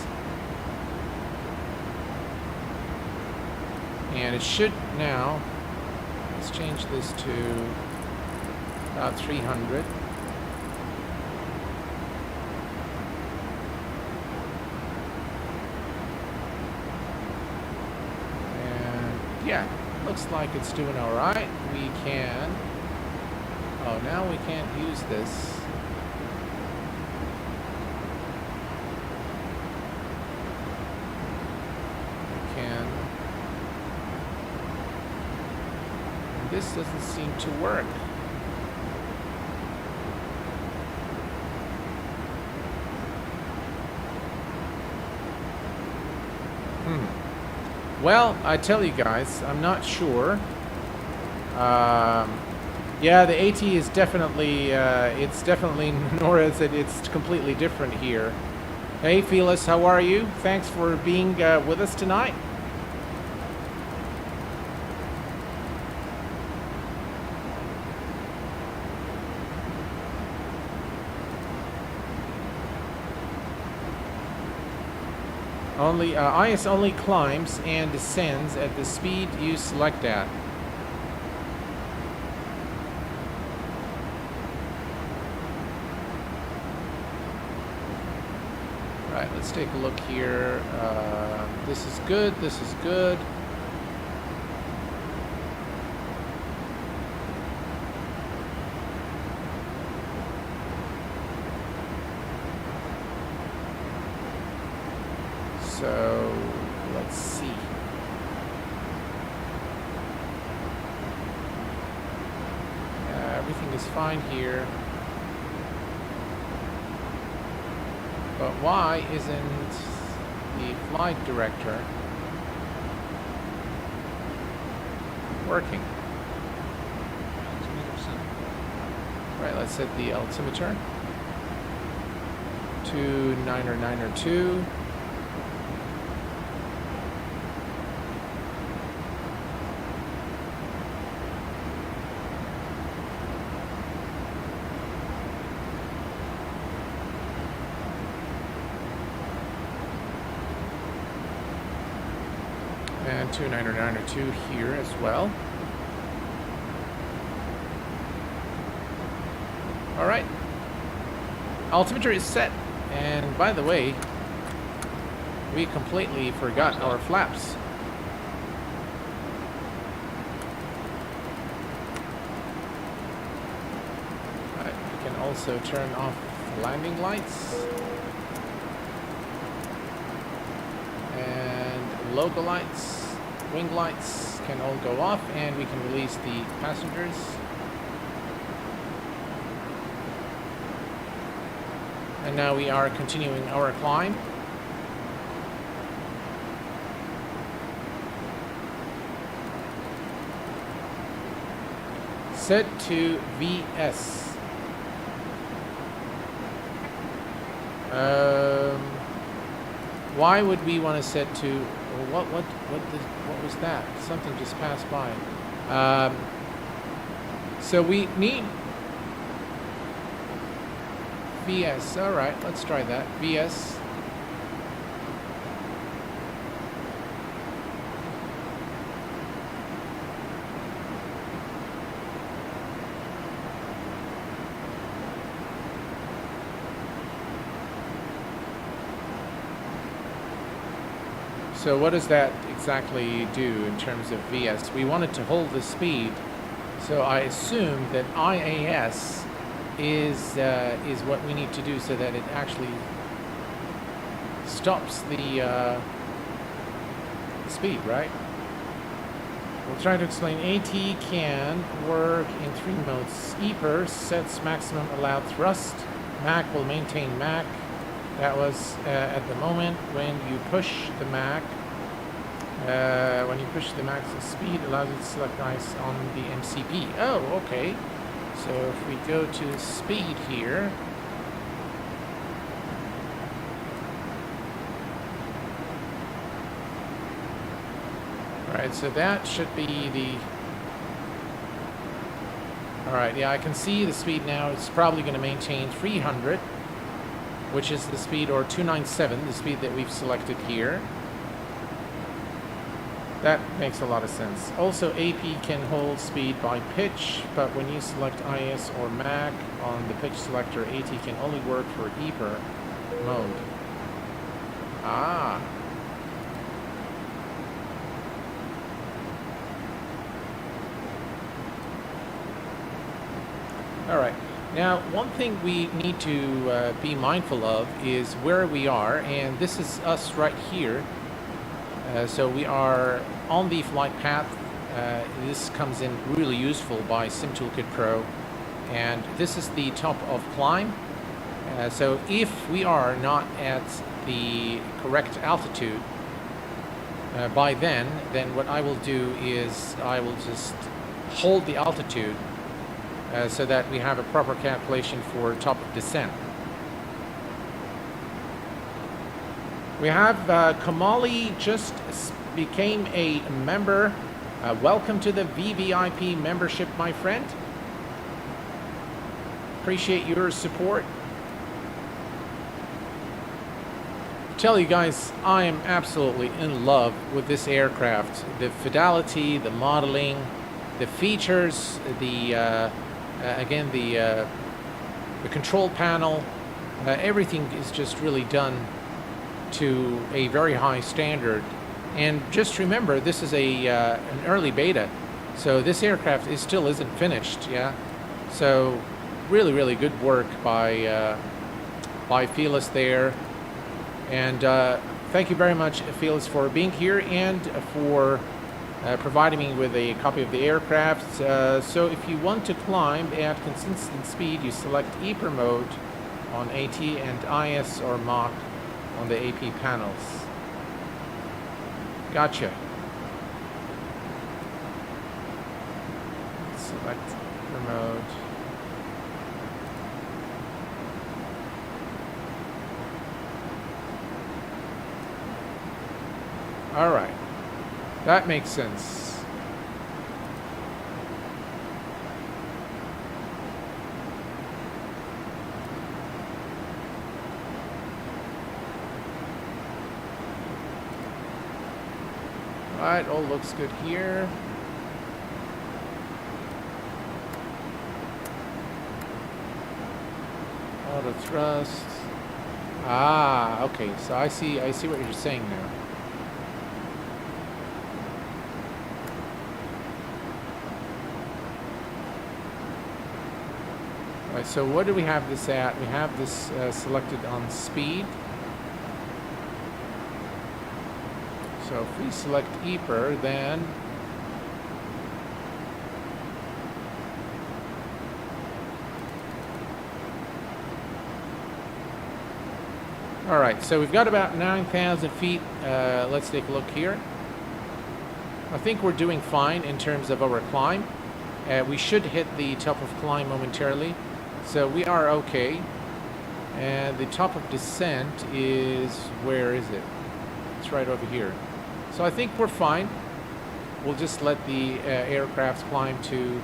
And it should now, let's change this to about 300. And yeah, looks like it's doing all right. We can, oh, now we can't use this. This doesn't seem to work. Well, I tell you guys, I'm not sure. Yeah, the AT is definitely, it's definitely Nora's, it's completely different here. Hey, Felis, how are you? Thanks for being with us tonight. Only IS only climbs and descends at the speed you select at. Right, let's take a look here. This is good. This is good. So let's see. Everything is fine here. But why isn't the flight director working? Right, let's set the altimeter to 902. And 2902 here as well. All right. Altimeter is set. And by the way, We completely forgot our flaps. Right, we can also turn off landing lights. And logo lights, wing lights can all go off, and we can release the passengers. And now we are continuing our climb. Set to VS. Why would we want to set to? What was that? Something just passed by. So we need VS. All right, let's try that. VS. So what does that exactly do in terms of VS? We wanted to hold the speed, so I assume that IAS is what we need to do so that it actually stops the speed, right? We'll try to explain. AT can work in 3 modes. EPR sets maximum allowed thrust. MAC will maintain MAC. That was at the moment when you push the MAC. When you push the max speed, allows it to select ice on the MCP. Oh, okay. So if we go to speed here, right, so that should be the, all right, yeah, I can see the speed now. It's probably going to maintain 300, which is the speed, or 297, the speed that we've selected here. That makes a lot of sense. Also, AP can hold speed by pitch, but when you select IS or MAC on the pitch selector, AT can only work for EPR mode. Ah. All right. Now, one thing we need to be mindful of is where we are, and this is us right here. So we are on the flight path. This comes in really useful by SimToolkit Pro, and this is the top of climb. So if we are not at the correct altitude by then what I will do is I will just hold the altitude so that we have a proper calculation for top of descent. We have Kamali just became a member. Welcome to the VVIP membership, my friend. Appreciate your support. Tell you guys, I am absolutely in love with this aircraft. The fidelity, the modeling, the features, the again the control panel, everything is just really done to a very high standard. And just remember, this is a an early beta, so this aircraft still isn't finished. Yeah, so really good work by Felis there, and thank you very much, Felis, for being here and for providing me with a copy of the aircraft. So if you want to climb at consistent speed, you select EPR mode on AT and IS or MAC on the AP panels. Gotcha. Select remote. All right. That makes sense. Alright, all looks good here. Auto thrust. Ah, okay. So I see what you're saying now. All right, so what do we have this at? We have this selected on speed. So if we select EPR, then all right, so we've got about 9,000 feet. Let's take a look here. I think we're doing fine in terms of our climb. We should hit the top of climb momentarily, so we are okay. And the top of descent is, where is it? It's right over here. So I think we're fine. We'll just let the aircraft climb to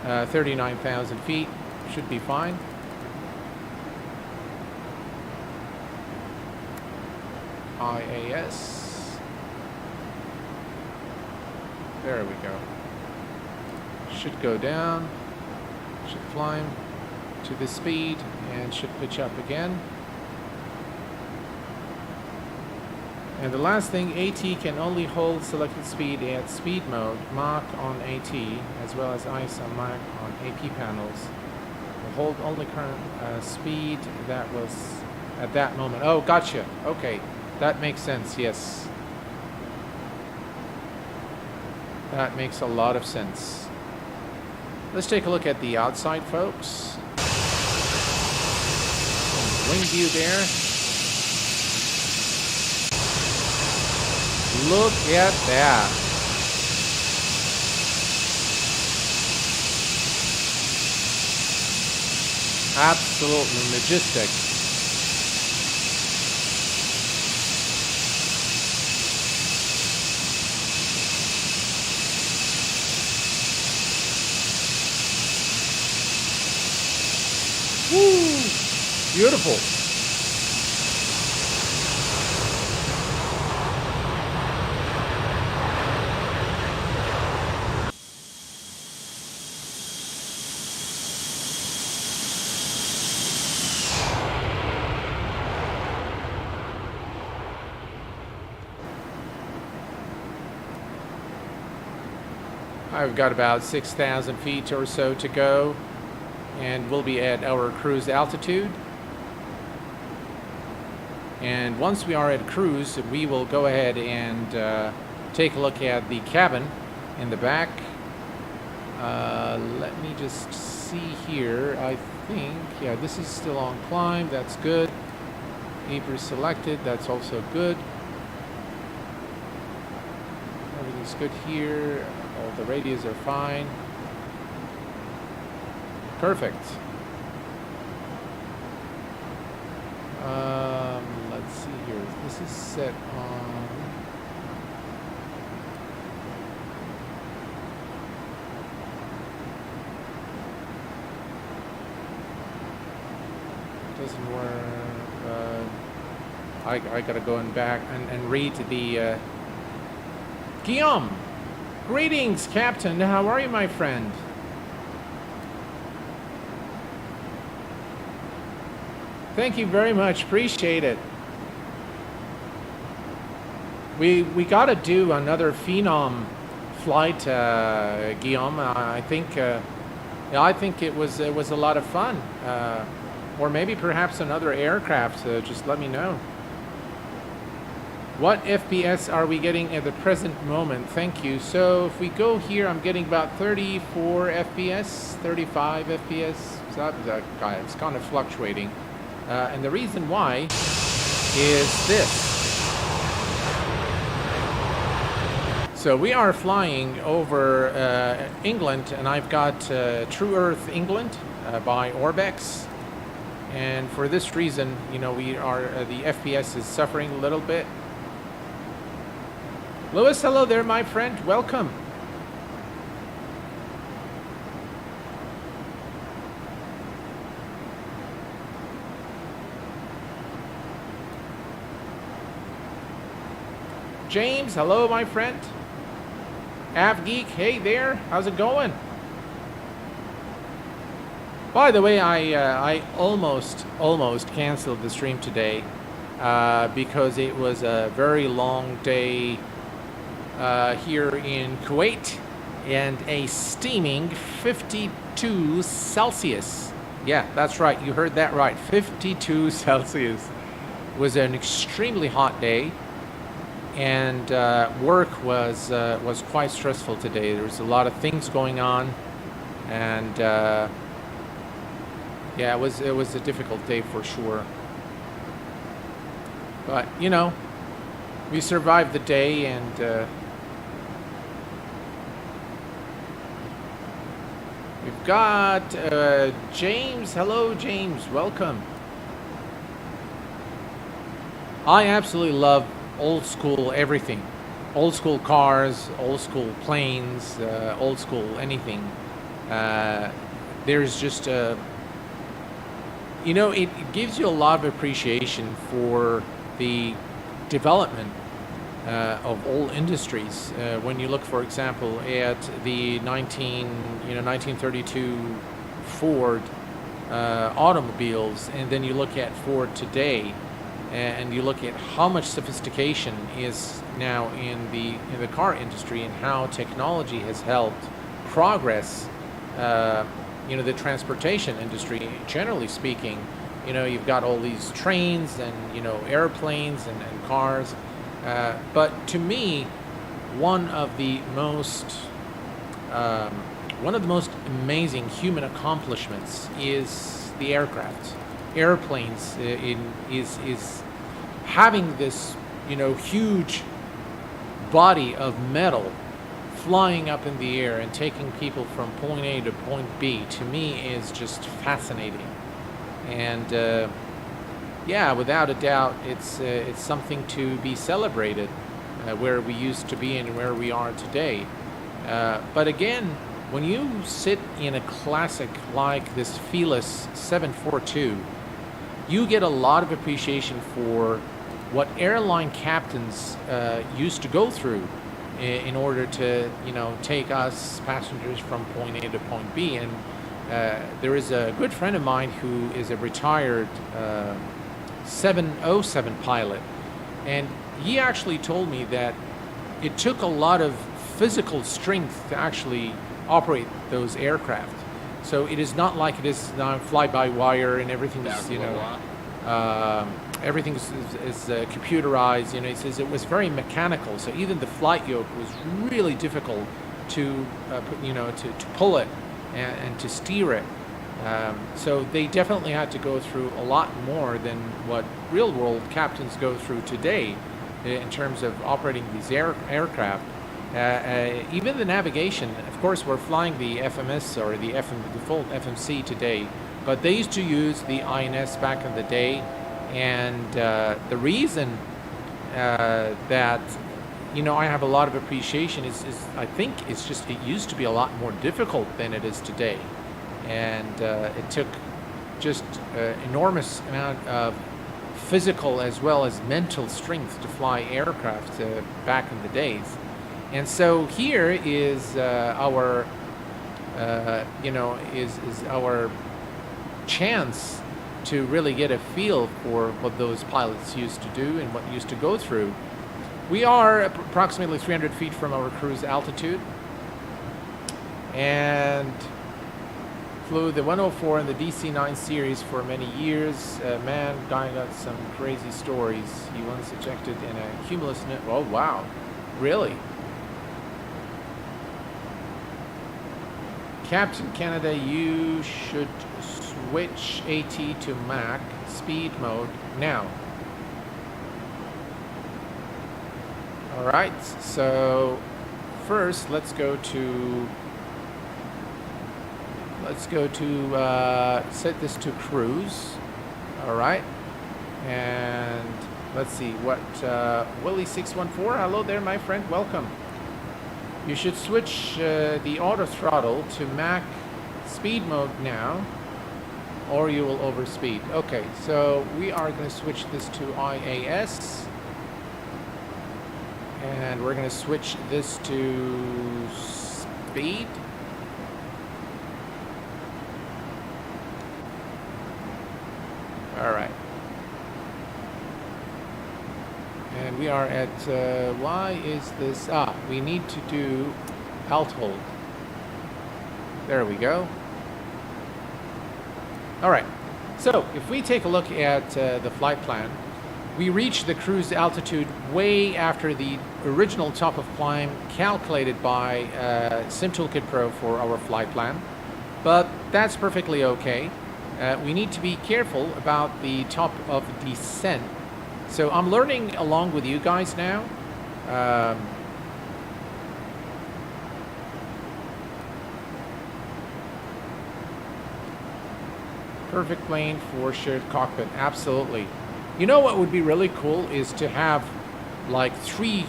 39,000 feet. Should be fine. IAS. There we go. Should go down. Should climb to the speed and should pitch up again. And the last thing, AT can only hold selected speed at speed mode, Mach on AT, as well as ICE and Mach on AP panels. Will hold only current speed that was at that moment. Oh, gotcha. Okay, that makes sense, yes. That makes a lot of sense. Let's take a look at the outside, folks. Wing view there. Look at that. Absolutely majestic. Woo! Beautiful. I've got about 6,000 feet or so to go, and we'll be at our cruise altitude. And once we are at cruise, we will go ahead and take a look at the cabin in the back. Let me just see here. I think, yeah, this is still on climb. That's good. Apron selected. That's also good. Everything's good here. All the radios are fine. Perfect. Let's see here. This is set on. Doesn't work. I gotta go in back and read the. Guillaume, greetings, Captain. How are you, my friend? Thank you very much. Appreciate it. We got to do another Phenom flight, Guillaume. I think it was a lot of fun. Or maybe perhaps another aircraft. Just let me know. What FPS are we getting at the present moment? Thank you. So if we go here, I'm getting about 34 FPS, 35 FPS. So it's kind of fluctuating. And the reason why is this. So we are flying over England, and I've got True Earth England by Orbex. And for this reason, you know, we are the FPS is suffering a little bit. Lewis, hello there, my friend. Welcome. James, hello, my friend. AvGeek, hey there. How's it going? By the way, I almost canceled the stream today because it was a very long day here in Kuwait and a steaming 52 Celsius. Yeah, that's right. You heard that right. 52 Celsius was an extremely hot day, and work was quite stressful today. There was a lot of things going on, and yeah, it was a difficult day for sure. But you know, we survived the day, and we've got James. Hello, James. Welcome. I absolutely love old school everything. Old school cars, old school planes, old school anything. There's just you know, it gives you a lot of appreciation for the development of all industries. When you look, for example, at the 1932 Ford automobiles, and then you look at Ford today, and you look at how much sophistication is now in the car industry, and how technology has helped progress you know, the transportation industry, generally speaking. You know, you've got all these trains and, you know, airplanes and cars. But to me, one of the most amazing human accomplishments is the aircraft. Airplanes is having this, you know, huge body of metal flying up in the air and taking people from point A to point B, to me is just fascinating. And yeah, without a doubt, it's something to be celebrated, where we used to be and where we are today. But again, when you sit in a classic like this Felis 742, you get a lot of appreciation for what airline captains used to go through in order to, you know, take us passengers from point A to point B. And there is a good friend of mine who is a retired 707 pilot, and he actually told me that it took a lot of physical strength to actually operate those aircraft. So it is not like it is now fly-by-wire and everything is, you know, everything is computerized. You know, he says it was very mechanical. So even the flight yoke was really difficult to, you know, to pull it and to steer it. So they definitely had to go through a lot more than what real-world captains go through today in terms of operating these aircraft. Even the navigation, of course, we're flying the FMS or the default FMC today, but they used to use the INS back in the day. And the reason that, you know, I have a lot of appreciation is I think it's just, it used to be a lot more difficult than it is today. And it took just enormous amount of physical as well as mental strength to fly aircraft back in the days. And so here is our, you know, is our chance to really get a feel for what those pilots used to do and what used to go through. We are approximately 300 feet from our cruise altitude, and flew the 104 and the DC-9 series for many years. Man, guy got some crazy stories. He once ejected in a cumulus net. Oh wow, really? Captain Canada, you should switch AT to Mac speed mode now. All right, so first let's go to set this to cruise. All right, and let's see what Willie614. Hello there, my friend. Welcome. You should switch the auto throttle to Mac speed mode now, or you will overspeed. Okay, so we are going to switch this to IAS, and we're going to switch this to speed. we are at, why is this, we need to do alt hold. There we go. All right, so if we take a look at the flight plan, we reach the cruise altitude way after the original top of climb calculated by SimToolkit Pro for our flight plan, but that's perfectly okay. We need to be careful about the top of descent. So I'm learning along with you guys now. Perfect plane for shared cockpit, absolutely. You know what would be really cool is to have like three,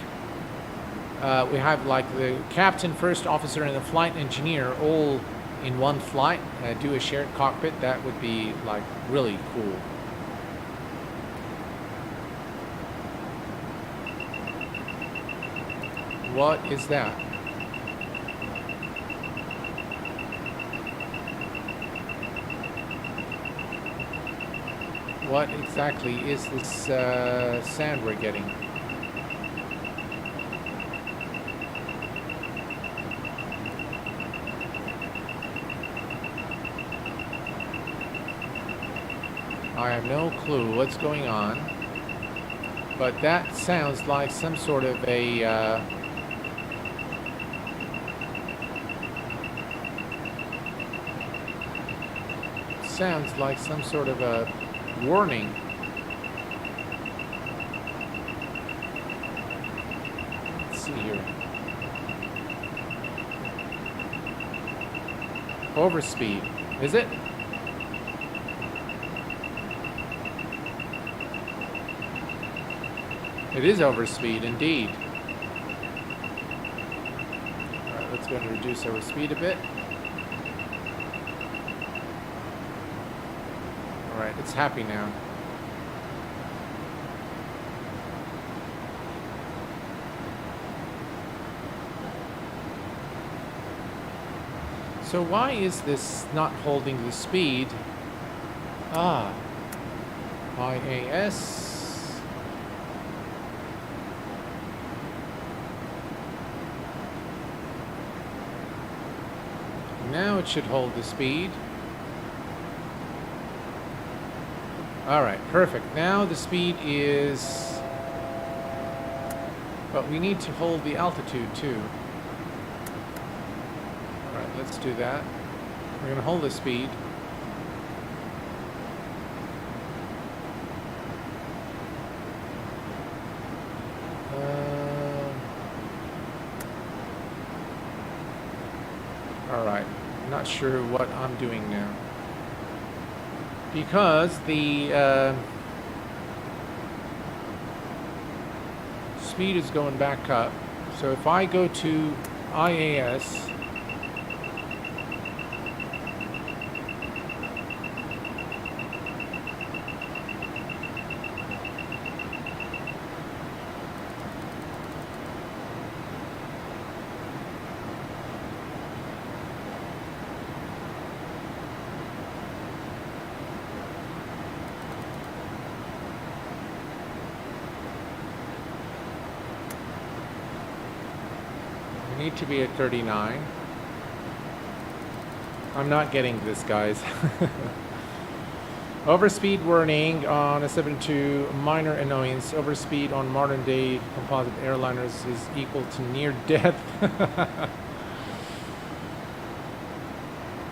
we have like the captain, first officer, and the flight engineer all in one flight, do a shared cockpit. That would be like really cool. What is that? What exactly is this sand we're getting? I have no clue what's going on, but that sounds like some sort of a sounds like some sort of a warning. Let's see here. Overspeed, is it? It is overspeed indeed. Alright, let's go and reduce our speed a bit. Alright, it's happy now. So why is this not holding the speed? IAS. Now it should hold the speed. Alright, perfect. Now the speed is... But we need to hold the altitude too. Alright, let's do that. We're going to hold the speed. Alright, I'm not sure what I'm doing now. Because the speed is going back up. So if I go to IAS, need to be at 39. I'm not getting this, guys. Overspeed warning on a 72, minor annoyance. Overspeed on modern day composite airliners is equal to near death.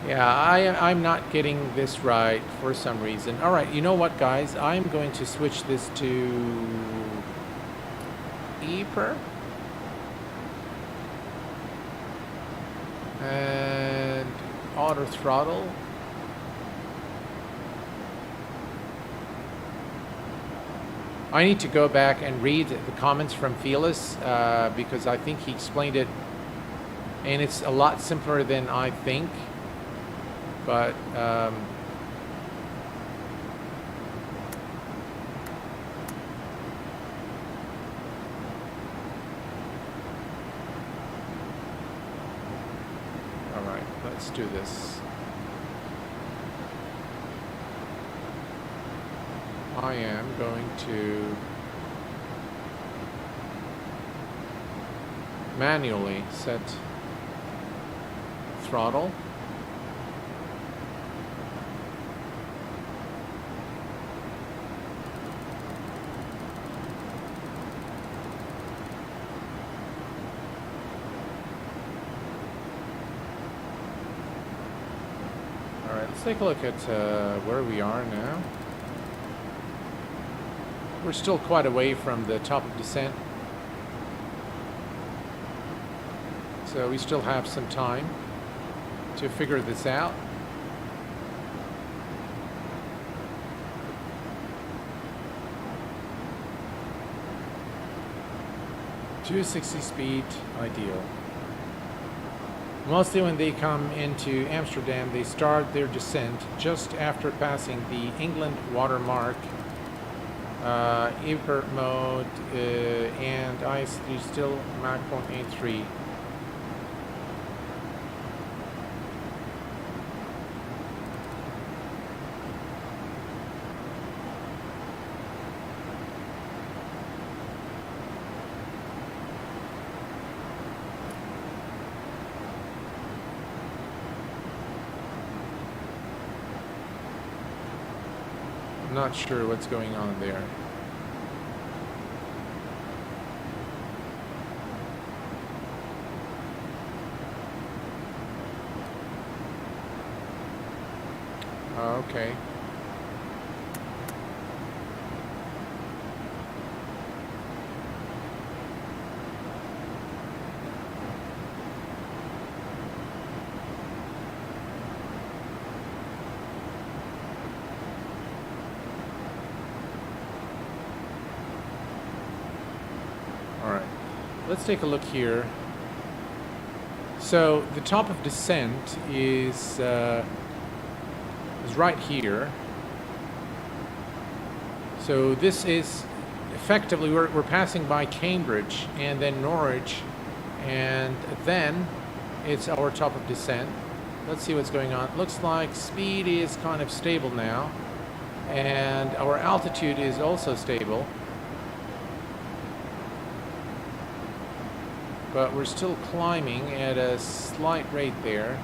Yeah, I'm not getting this right for some reason. All right, you know what, guys? I'm going to switch this to EPER. And auto throttle. I need to go back and read the comments from Felis because I think he explained it and it's a lot simpler than I think, but let's do this. I am going to manually set throttle. All right, let's take a look at where we are now. We're still quite away from the top of descent, so we still have some time to figure this out. .260 speed, ideal. Mostly when they come into Amsterdam, they start their descent just after passing the England watermark, Airport mode, and IS3 still Mach 183. Not sure what's going on there. Okay. Let's take a look here. So the top of descent is right here. So this is effectively we're passing by Cambridge and then Norwich, and then it's our top of descent. Let's see what's going on. Looks like speed is kind of stable now, and our altitude is also stable. But we're still climbing at a slight rate there.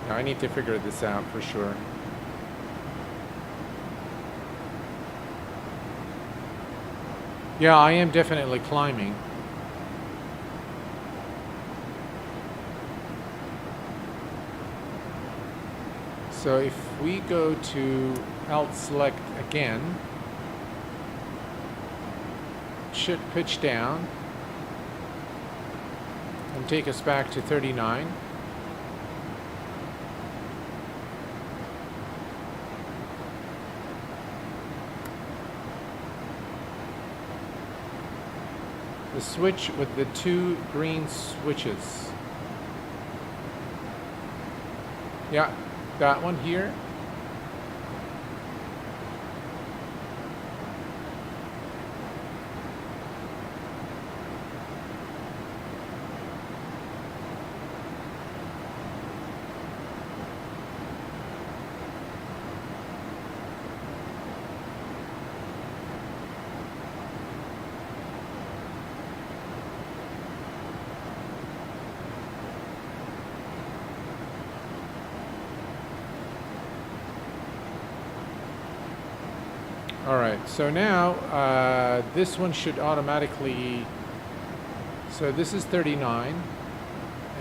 Now I need to figure this out for sure. Yeah, I am definitely climbing. So if we go to Alt Select again, it should pitch down and take us back to 39. The switch with the two green switches. Yeah. That one here. Alright, so now this one should automatically, so this is 39,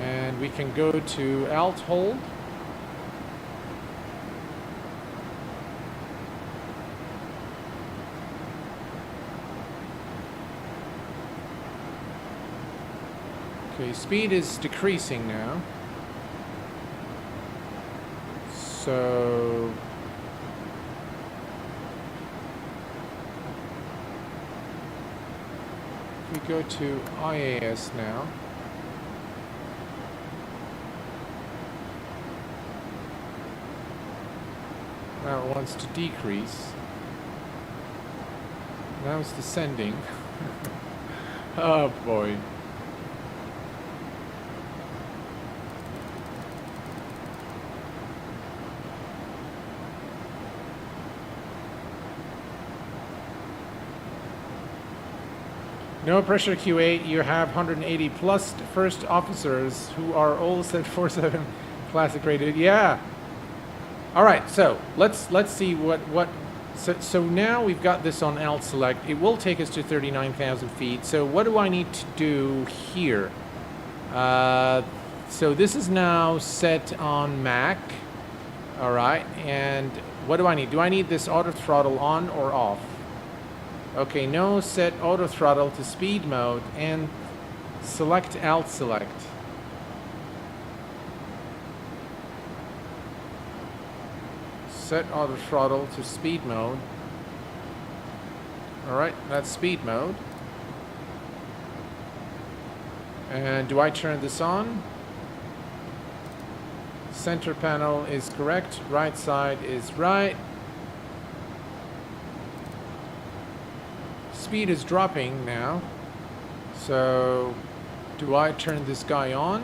and we can go to Alt Hold. Okay, speed is decreasing now. So we go to IAS now. Now it wants to decrease. Now it's descending. Oh boy. No pressure Q8, you have 180 plus first officers who are all set 47 classic rated. Yeah. All right, so let's see so now we've got this on L select. It will take us to 39,000 feet. So what do I need to do here? So this is now set on Mac. All right, and what do I need? Do I need this auto throttle on or off? Okay, no, set auto throttle to speed mode and select alt select. Set auto throttle to speed mode. All right, that's speed mode. And do I turn this on? Center panel is correct, right side is right. Speed is dropping now. So, do I turn this guy on?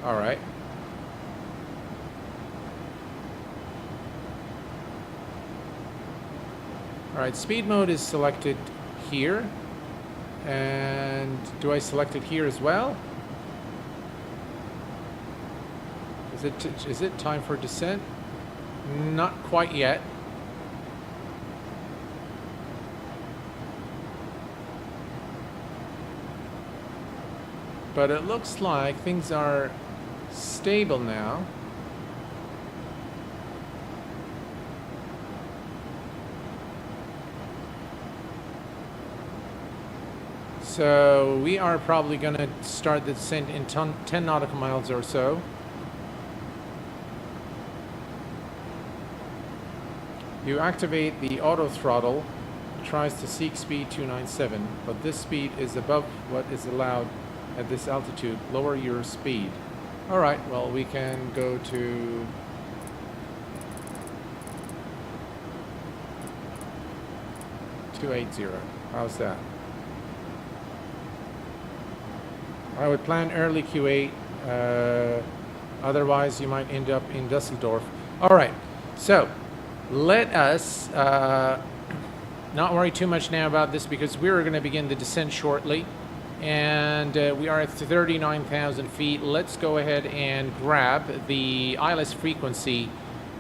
All right. All right, speed mode is selected here. And do I select it here as well? Is it time for descent? Not quite yet. But it looks like things are stable now. So we are probably going to start the descent in 10 nautical miles or so. You activate the auto throttle, tries to seek speed 297, but this speed is above what is allowed at this altitude. Lower your speed. All right, well, we can go to .280. How's that? I would plan early Q8, otherwise you might end up in Dusseldorf. All right, so let us not worry too much now about this because we're going to begin the descent shortly. And we are at 39,000 feet. Let's go ahead and grab the ILS frequency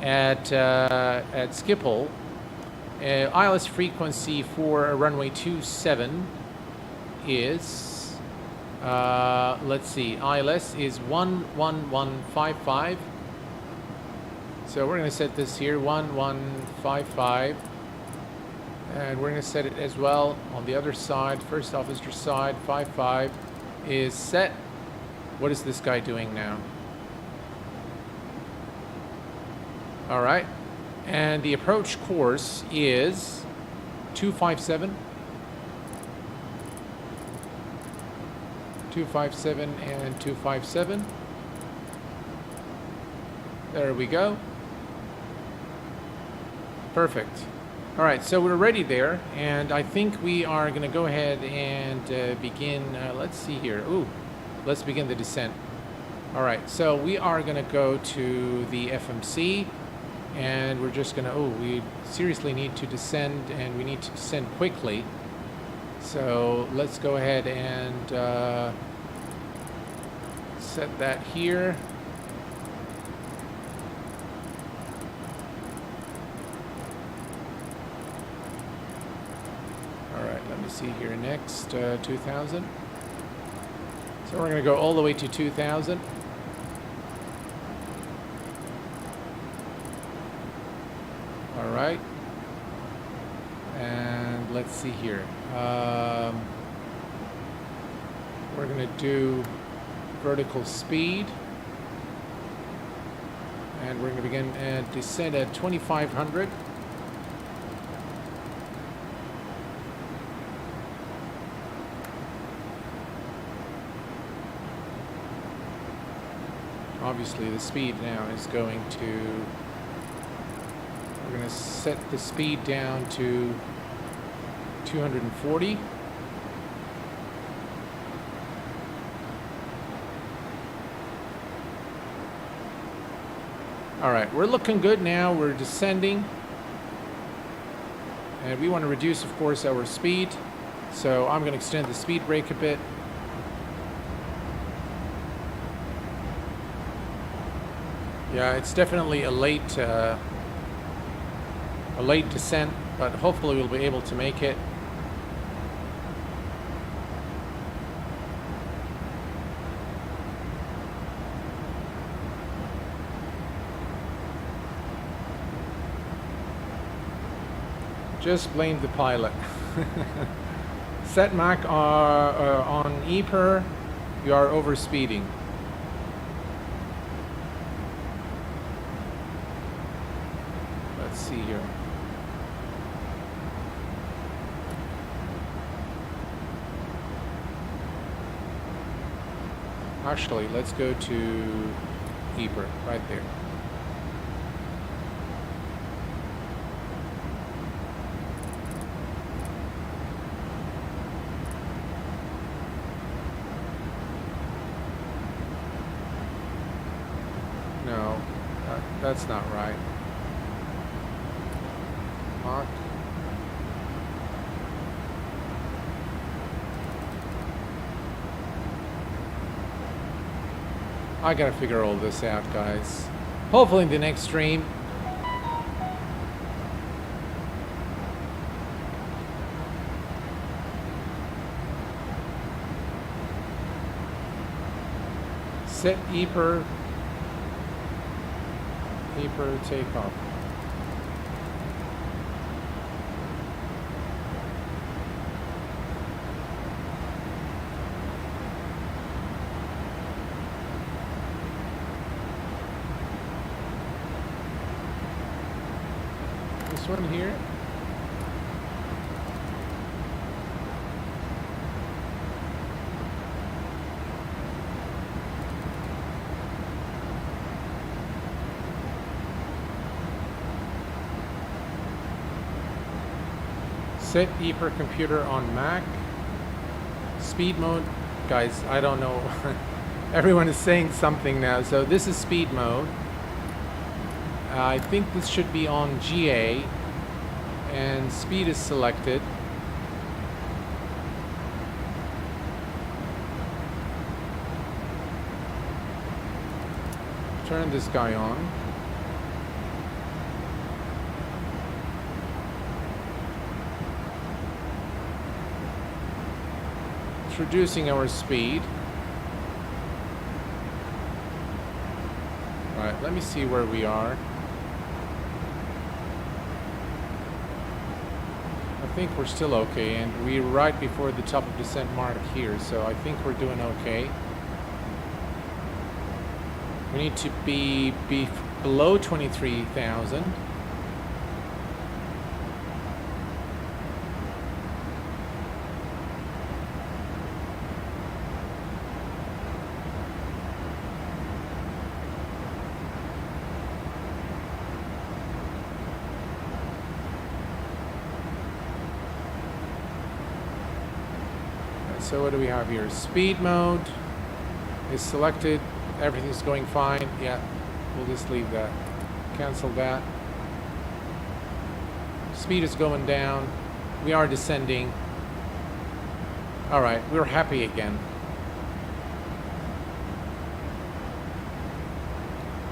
at Schiphol. ILS frequency for runway 27 is, let's see, ILS is 11155. So we're going to set this here, 1155. And we're going to set it as well on the other side, first officer side, 55 is set. What is this guy doing now? All right. And the approach course is 257. 257 and 257. There we go. Perfect. All right, so we're ready there, and I think we are going to go ahead and begin, let's see here. Ooh, let's begin the descent. All right, so we are going to go to the FMC, and we're just going to, we seriously need to descend, and we need to descend quickly. So let's go ahead and set that here. Let me see here next, 2,000. So we're going to go all the way to 2,000. All right. And let's see here. We're going to do vertical speed. And we're going to begin and descend at 2,500. Obviously the speed now is going to, we're going to set the speed down to 240. All right, we're looking good now. We're descending. And we want to reduce, of course, our speed. So I'm going to extend the speed brake a bit. Yeah, it's definitely a late descent, but hopefully we'll be able to make it. Just blame the pilot. Set Mach on EPR, you are overspeeding. Let's see here. Actually, let's go to EPR right there. No, that's not right. Mach. I gotta figure all this out, guys. Hopefully in the next stream. Set EPR takeoff. This one here. Set EPR computer on Mac. Speed mode. Guys, I don't know. Everyone is saying something now. So this is speed mode. I think this should be on GA. And speed is selected. Turn this guy on. Reducing our speed. Right, let me see where we are. I think we're still okay, and we're right before the top of descent mark here, so I think we're doing okay. We need to be below 23,000. So what do we have here? Speed mode is selected. Everything's going fine. Yeah, we'll just leave that. Cancel that. Speed is going down. We are descending. All right, we're happy again.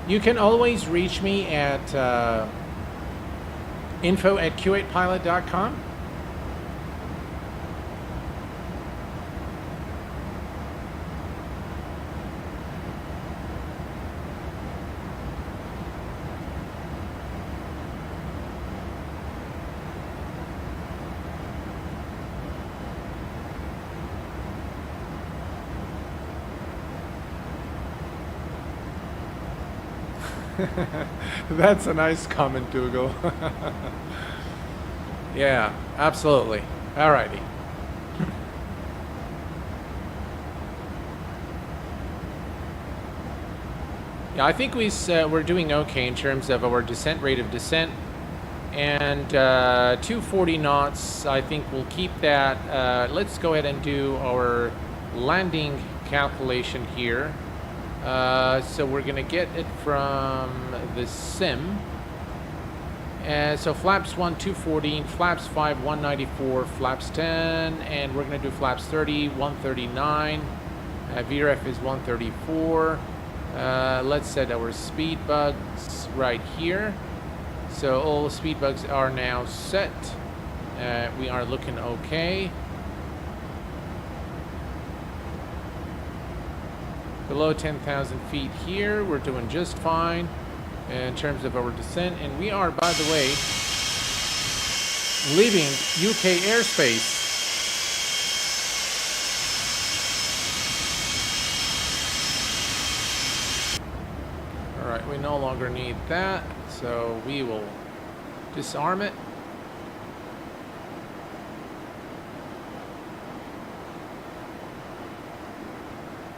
You can always reach me at info@q8pilot.com. That's a nice comment, Dougal. Yeah, absolutely. Alrighty. Yeah, I think we're doing okay in terms of our descent rate of descent. And 240 knots, I think we'll keep that. Let's go ahead and do our landing calculation here. So we're gonna get it from the sim. So flaps 1, 214, flaps 5, 194, flaps 10, and we're gonna do flaps 30, 139. VREF is 134. Let's set our speed bugs right here. So all the speed bugs are now set. We are looking okay. Below 10,000 feet here, we're doing just fine in terms of our descent. And we are, by the way, leaving UK airspace. All right, we no longer need that, so we will disarm it.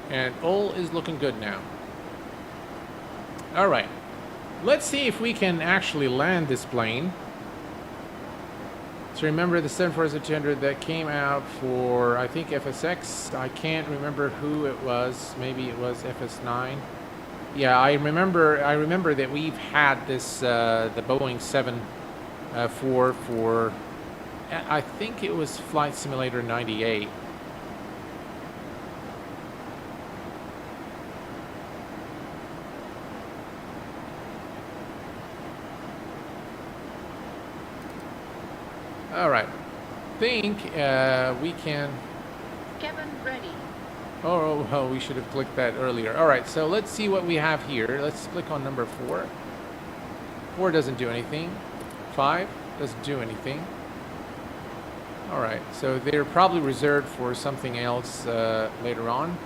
And all is looking good now. All right, let's see if we can actually land this plane. So remember the 747-200 that came out for, I think, FSX. I can't remember who it was. Maybe it was FS9. Yeah, I remember that we've had this the Boeing 747 for I think it was Flight Simulator 98. All right, think we can.
Cabin ready.
Oh, we should have clicked that earlier. All right, so let's see what we have here. Let's click on number 4. 4 doesn't do anything. 5 doesn't do anything. All right, so they're probably reserved for something else later on.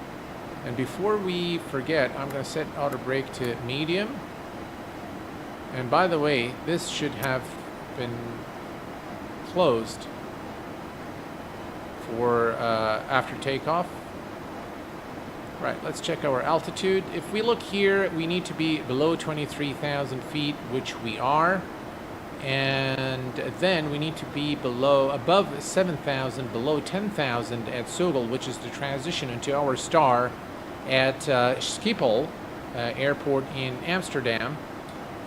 And before we forget, I'm going to set auto brake to medium. And by the way, this should have been closed for after takeoff. Right, let's check our altitude. If we look here, we need to be below 23,000 feet, which we are. And then we need to be above 7,000, below 10,000 at Sogel, which is the transition into our star at Schiphol airport in Amsterdam.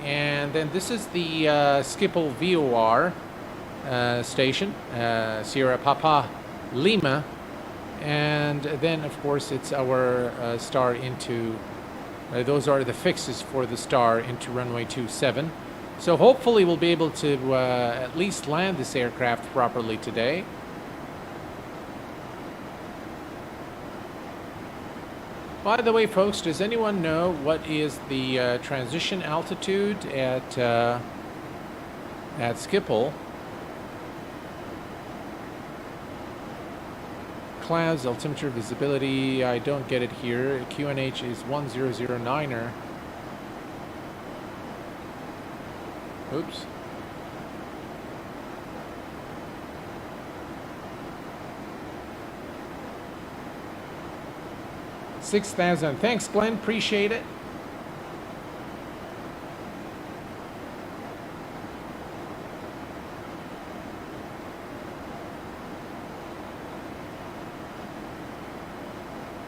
And then this is the Schiphol VOR station, Sierra Papa Lima. And then, of course, it's our star into, those are the fixes for the star into runway 27. So hopefully we'll be able to at least land this aircraft properly today. By the way, folks, does anyone know what is the transition altitude at Schiphol? Clouds, altimeter, visibility, I don't get it here. QNH is 1009er. Oops. $6,000. Thanks, Glenn. Appreciate it.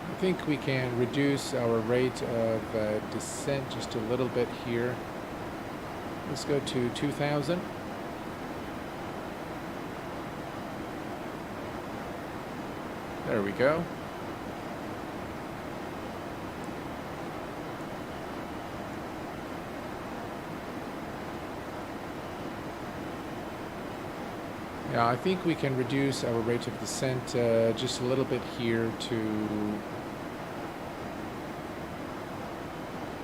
I think we can reduce our rate of descent just a little bit here. Let's go to 2,000. There we go. Yeah, I think we can reduce our rate of descent just a little bit here to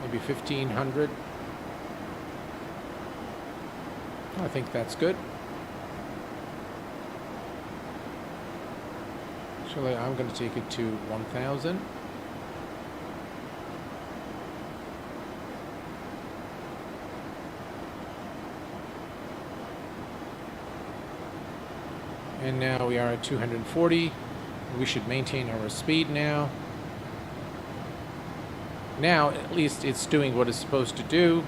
maybe 1,500. I think that's good. Actually, I'm going to take it to 1,000. And now we are at 240. We should maintain our speed now. Now, at least it's doing what it's supposed to do.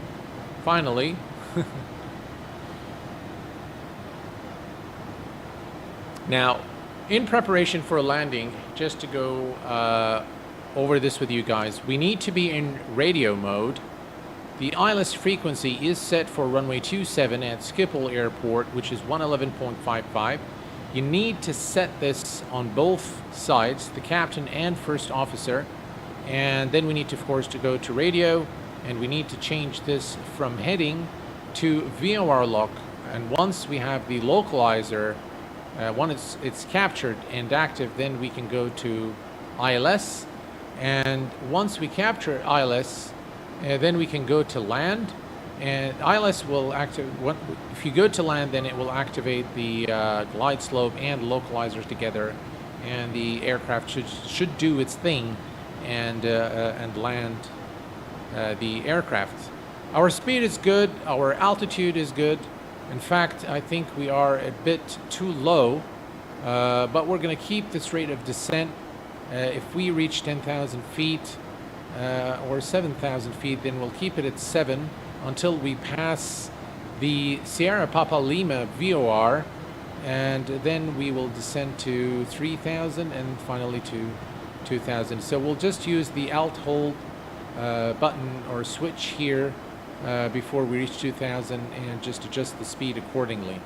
Finally. Now, in preparation for a landing, just to go over this with you guys. We need to be in radio mode. The ILS frequency is set for runway 27 at Schiphol Airport, which is 111.55. You need to set this on both sides, the captain and first officer. And then we need to, of course, to go to radio, and we need to change this from heading to VOR lock. And once we have the localizer, once it's captured and active, then we can go to ILS. And once we capture ILS, then we can go to land, and ILS will activate. If you go to land, then it will activate the glide slope and localizers together, and the aircraft should do its thing and land the aircraft. Our speed is good, our altitude is good. In fact, I think we are a bit too low, but we're going to keep this rate of descent. If we reach 10,000 feet, or 7,000 feet, then we'll keep it at 7 until we pass the Sierra Papa Lima VOR, and then we will descend to 3,000 and finally to 2,000. So we'll just use the Alt hold button or switch here before we reach 2,000 and just adjust the speed accordingly.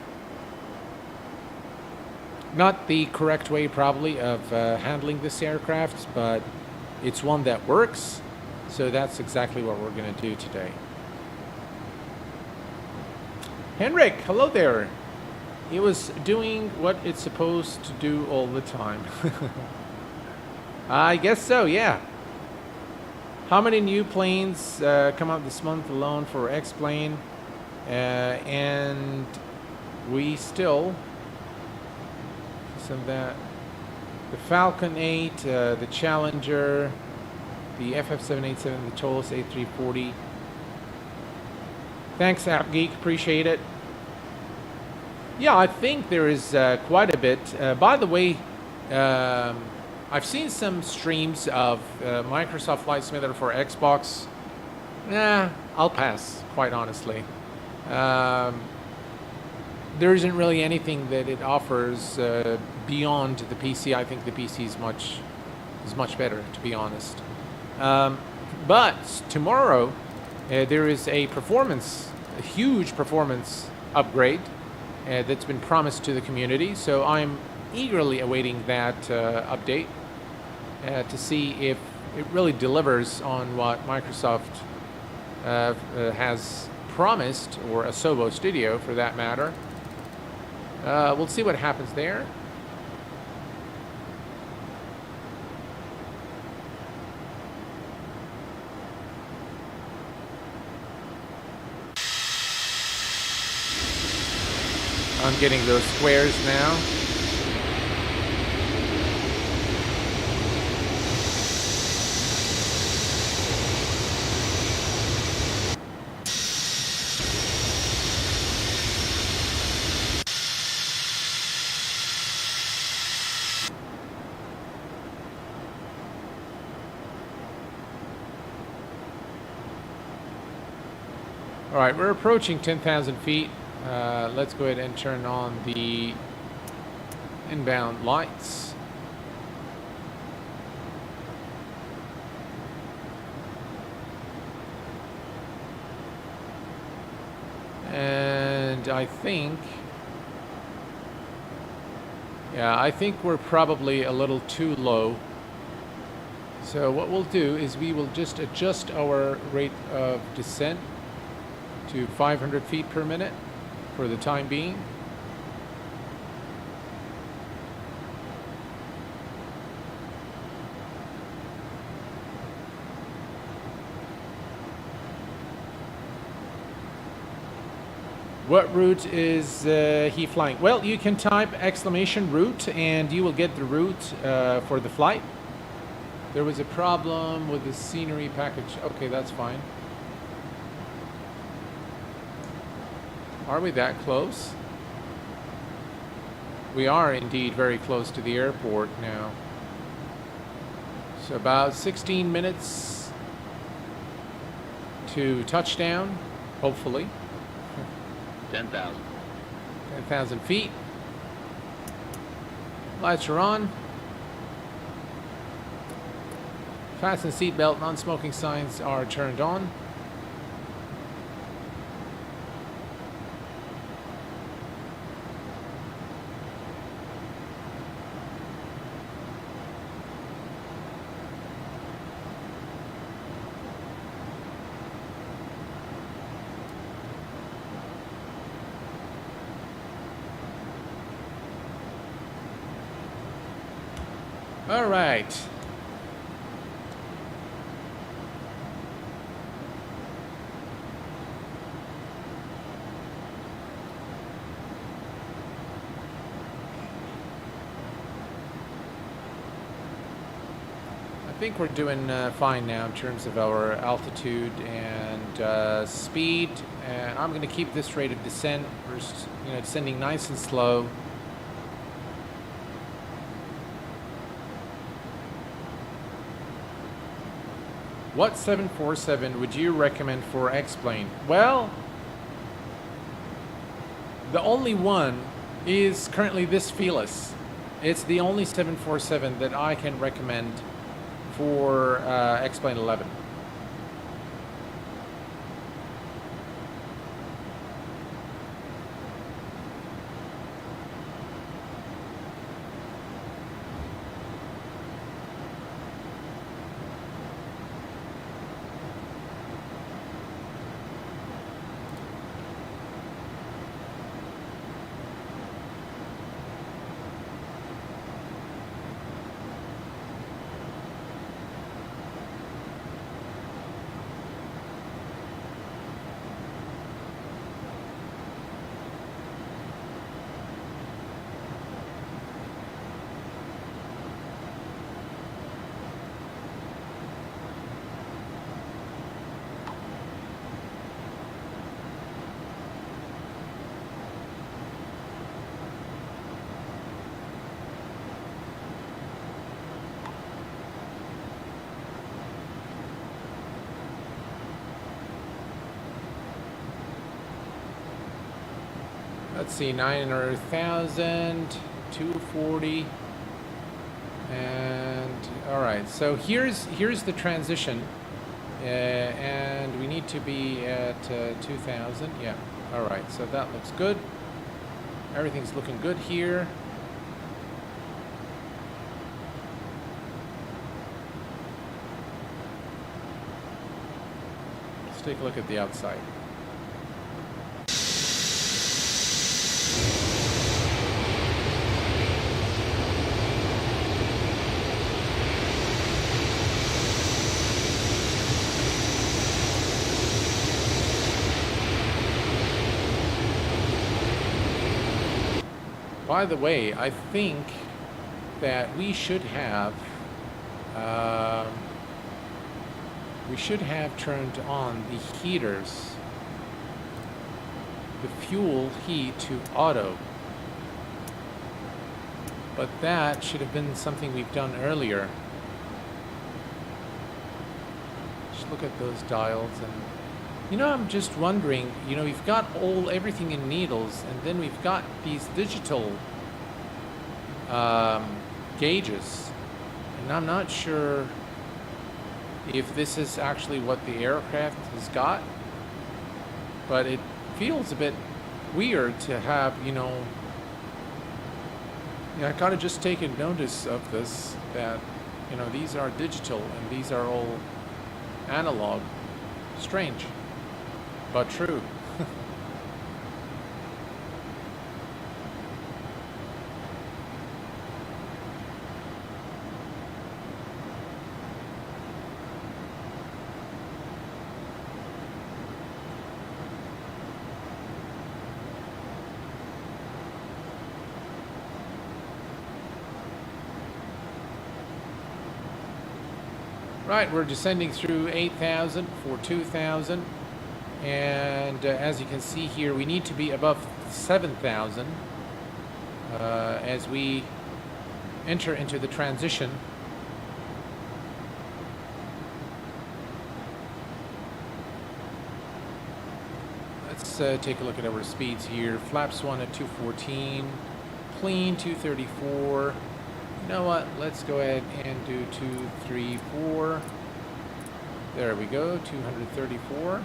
Not the correct way probably of handling this aircraft, but it's one that works, so that's exactly what we're going to do today. Henrik, hello there. It was doing what it's supposed to do all the time. I guess so, yeah. How many new planes come out this month alone for X-Plane? And we still... some that... the Falcon 8, the Challenger, the FF787, the Tolos A340. Thanks, AppGeek. Appreciate it. Yeah, I think there is quite a bit. By the way, I've seen some streams of Microsoft Flight Simulator for Xbox. I'll pass, quite honestly. There isn't really anything that it offers beyond the PC. I think the PC is much better, to be honest. But tomorrow there is a huge performance upgrade that's been promised to the community. So I'm eagerly awaiting that update to see if it really delivers on what Microsoft has promised, or Asobo Studio for that matter. We'll see what happens there. I'm getting those squares now. All right, we're approaching 10,000 feet. Let's go ahead and turn on the inbound lights. And I think we're probably a little too low. So what we'll do is we will just adjust our rate of descent to 500 feet per minute for the time being. What route is he flying? Well, you can type !route and you will get the route for the flight. There was a problem with the scenery package. Okay, that's fine. Are we that close? We are indeed very close to the airport now. So about 16 minutes to touchdown, hopefully.
10,000.
10,000 feet. Lights are on. Fasten seatbelt, non-smoking signs are turned on. All right. I think we're doing fine now in terms of our altitude and speed. And I'm going to keep this rate of descent. We're descending nice and slow. What 747 would you recommend for X-plane? Well, the only one is currently this Felis. It's the only 747 that I can recommend for X-plane 11. Let's see, 900,000, 240, and all right. So here's the transition, and we need to be at 2,000. Yeah. All right. So that looks good. Everything's looking good here. Let's take a look at the outside. By the way, I think that we should have turned on the heaters, the fuel heat to auto. But that should have been something we've done earlier. Just look at those dials, and I'm just wondering, we've got everything in needles, and then we've got these digital gauges, and I'm not sure if this is actually what the aircraft has got, but it feels a bit weird to have, I kind of just taken notice of this, that, these are digital and these are all analog. Strange, but true. Right, we're descending through 8,000 for 2,000, and as you can see here, we need to be above 7,000 as we enter into the transition. Let's take a look at our speeds here. Flaps 1 at 214, clean 234. You know what? Let's go ahead and do 234. There we go, 234.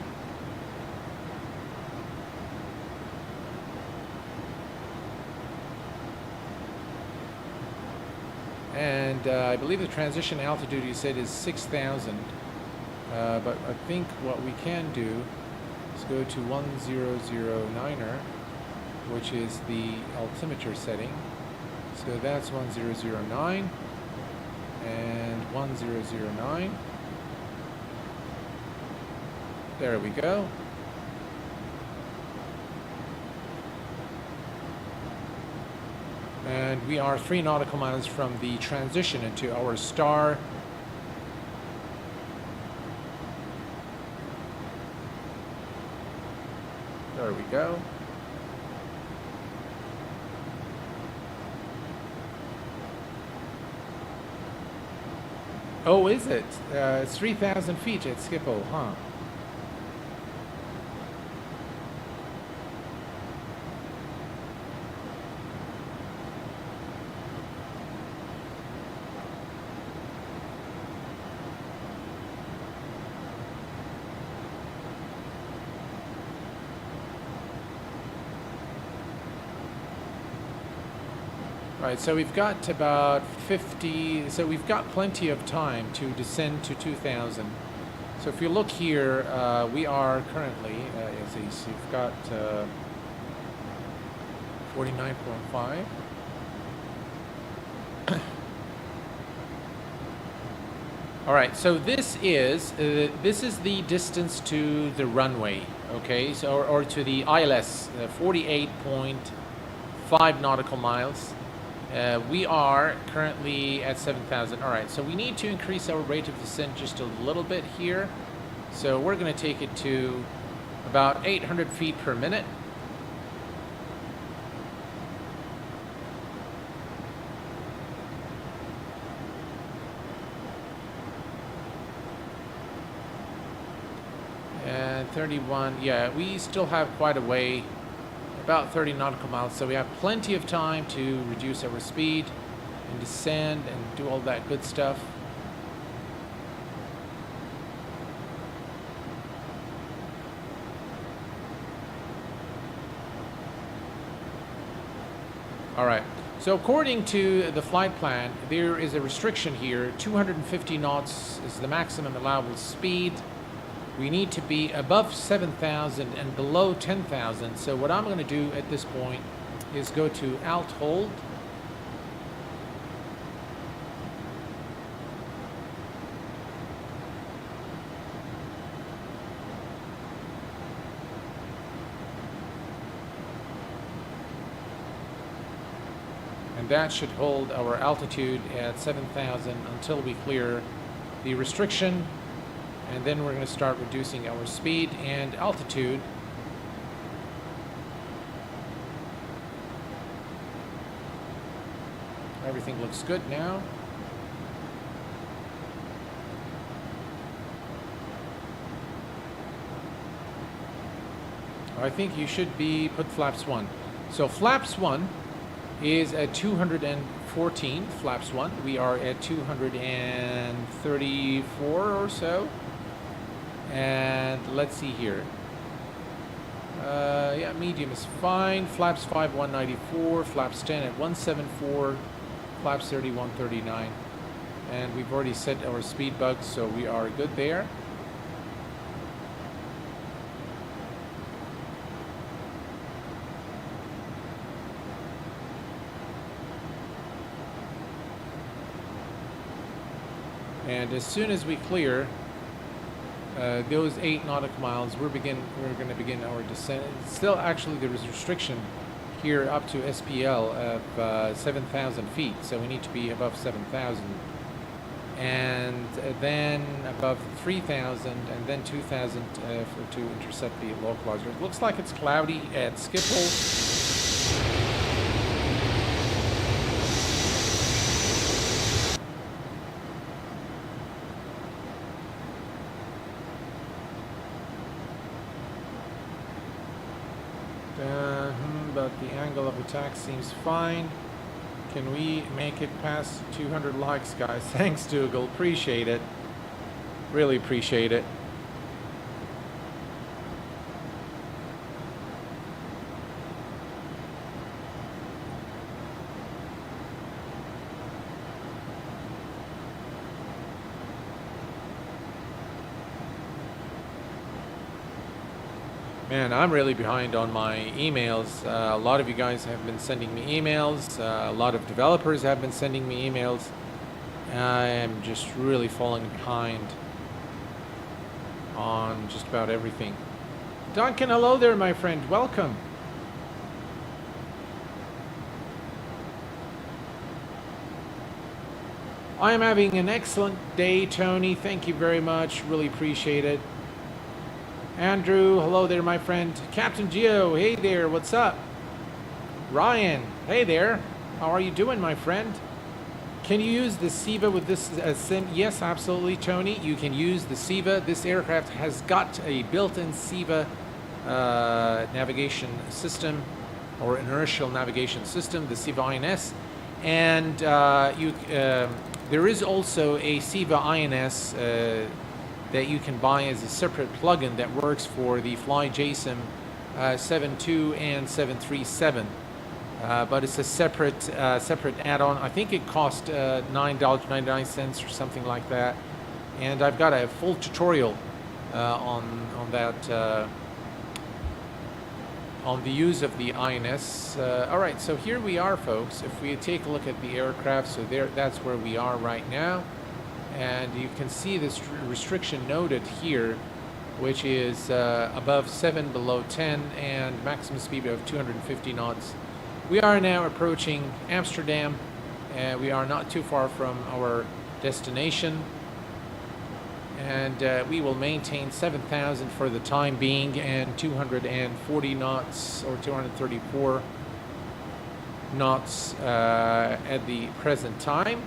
And I believe the transition altitude you said is 6,000. But I think what we can do is go to 1009er, which is the altimeter setting. So that's 1009 and 1009. There we go. And we are 3 nautical miles from the transition into our star. There we go. Oh, is it? It's 3,000 feet at Schiphol, huh? Right, so we've got about 50, so we've got plenty of time to descend to 2,000. So if you look here, we are currently, as you see, we've got 49.5. All right, so this is the distance to the runway, okay, so or to the ILS, 48.5 nautical miles. We are currently at 7,000. All right, so we need to increase our rate of descent just a little bit here. So we're going to take it to about 800 feet per minute. And 31, yeah, we still have quite a way. About 30 nautical miles, so we have plenty of time to reduce our speed and descend and do all that good stuff. All right, so according to the flight plan, there is a restriction here. 250 knots is the maximum allowable speed. We need to be above 7,000 and below 10,000. So what I'm going to do at this point is go to Alt Hold. And that should hold our altitude at 7,000 until we clear the restriction. And then we're going to start reducing our speed and altitude. Everything looks good now. I think you should be put flaps 1. So flaps 1 is at 214, flaps 1. We are at 234 or so. And let's see here. Yeah, medium is fine. Flaps 5, 194. Flaps 10 at 174. Flaps 30, 139. And we've already set our speed bugs, so we are good there. And as soon as we clear those 8 nautical miles, we're going to begin our descent. Still, actually, there is restriction here up to SPL of 7,000 feet, so we need to be above 7,000, and then above 3,000, and then 2,000 to intercept the localizer. It looks like it's cloudy at Schiphol. But the angle of attack seems fine. Can we make it past 200 likes, guys? Thanks, Dougal. Appreciate it. Really appreciate it. Man, I'm really behind on my emails. A lot of you guys have been sending me emails. A lot of developers have been sending me emails. I am just really falling behind on just about everything. Duncan, hello there, my friend. Welcome. I am having an excellent day, Tony. Thank you very much. Really appreciate it. Andrew, hello there, my friend. Captain Geo, hey there, what's up? Ryan, hey there. How are you doing, my friend? Can you use the SIVA with this sim? Yes, absolutely, Tony. You can use the SIVA. This aircraft has got a built-in SIVA navigation system, or inertial navigation system, the SIVA INS. And there is also a SIVA INS that you can buy as a separate plugin that works for the FlyJSIM 7.2 and 737. But it's a separate add-on. I think it cost $9.99 or something like that. And I've got a full tutorial on that, on the use of the INS. All right, so here we are, folks. If we take a look at the aircraft, so that's where we are right now. And you can see this restriction noted here, which is above 7, below 10, and maximum speed of 250 knots. We are now approaching Amsterdam, and we are not too far from our destination. And we will maintain 7,000 for the time being, and 240 knots, or 234 knots at the present time.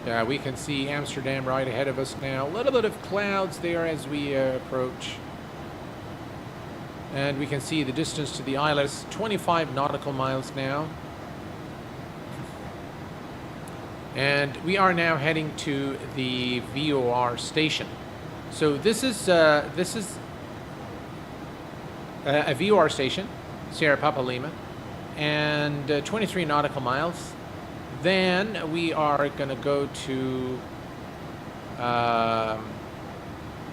Yeah, we can see Amsterdam right ahead of us now. A little bit of clouds there as we approach. And we can see the distance to the islet is 25 nautical miles now. And we are now heading to the VOR station. So this is a VOR station, Sierra Papa Lima, and 23 nautical miles. Then we are going to go to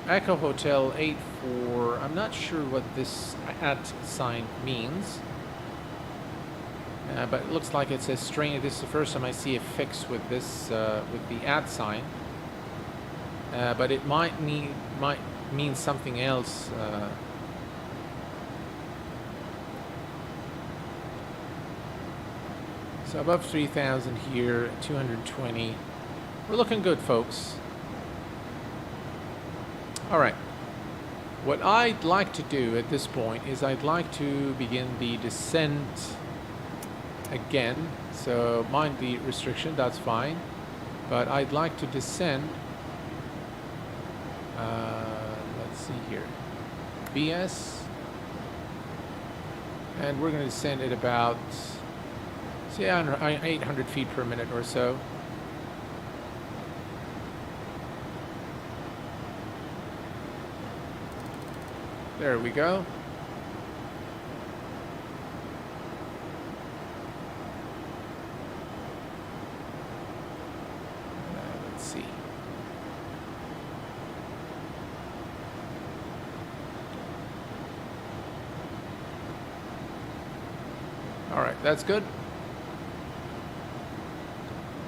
Echo Hotel 84. I'm not sure what this at sign means, but it looks like it's a string. This is the first time I see a fix with this with the at sign, but it might mean something else. So above 3,000 here, 220. We're looking good, folks. All right. What I'd like to do at this point is I'd like to begin the descent again. So mind the restriction, that's fine. But I'd like to descend. Let's see here. BS. And we're going to descend at about... yeah, 800 feet per minute or so. There we go. Let's see. All right, that's good.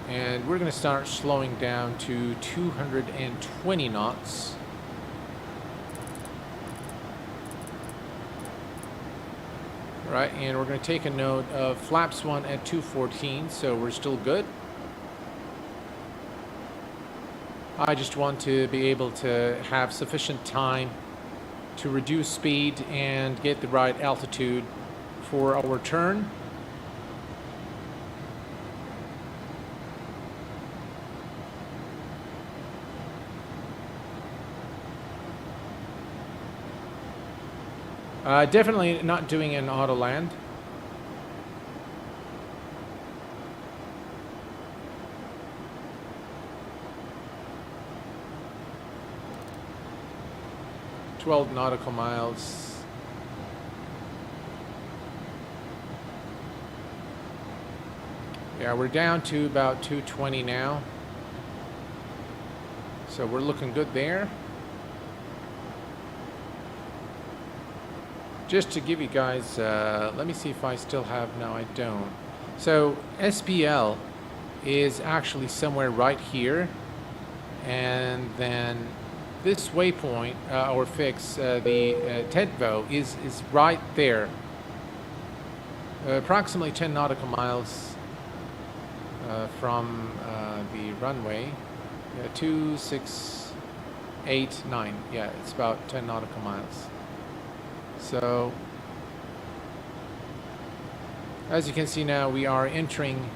And we're going to start slowing down to 220 knots. Right, and we're going to take a note of flaps 1 at 214, so we're still good. I just want to be able to have sufficient time to reduce speed and get the right altitude for our turn. Definitely not doing an auto land. "12 nautical miles." Yeah, we're down to about 220 now. So we're looking good there. Just to give you guys, let me see if I still have, no I don't. So SPL is actually somewhere right here. And then this waypoint, or fix, the TEDVO is right there. Approximately 10 nautical miles from the runway. 2689. Yeah, it's about 10 nautical miles. So, as you can see now, we are entering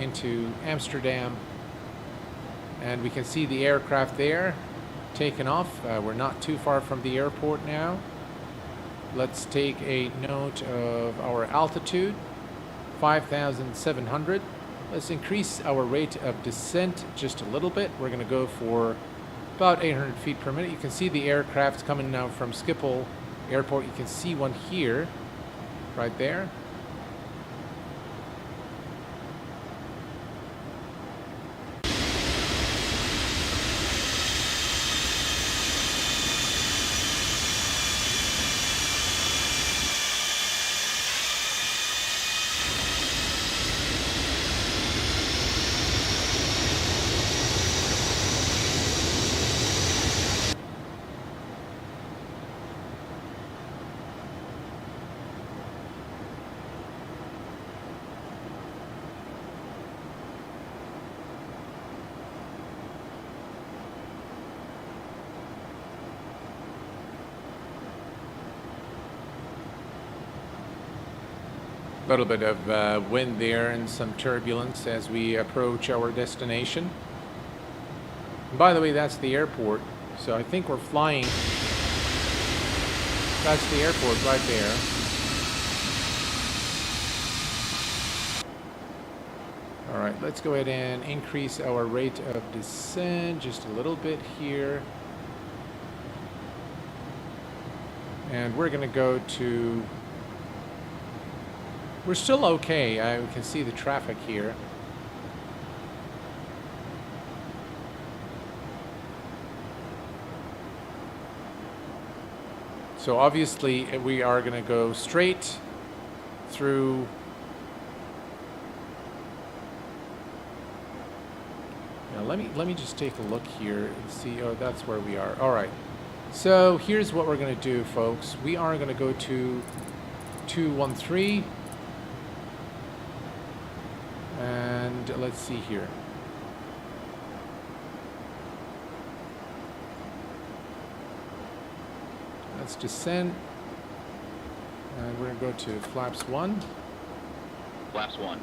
into Amsterdam, and we can see the aircraft there taken off. We're not too far from the airport now. Let's take a note of our altitude, 5,700. Let's increase our rate of descent just a little bit. We're going to go for about 800 feet per minute. You can see the aircraft coming now from Schiphol Airport. You can see one here, right there. A little bit of wind there and some turbulence as we approach our destination. And by the way, that's the airport. So I think we're flying. That's the airport right there. All right, let's go ahead and increase our rate of descent just a little bit here. And we're going to go to... We're still okay. We can see the traffic here. So obviously we are going to go straight through. Now let me just take a look here and see. Oh, that's where we are. All right. So here's what we're going to do, folks. We are going to go to 213. And let's see here. Let's descend. And we're going to go to flaps 1.
Flaps 1.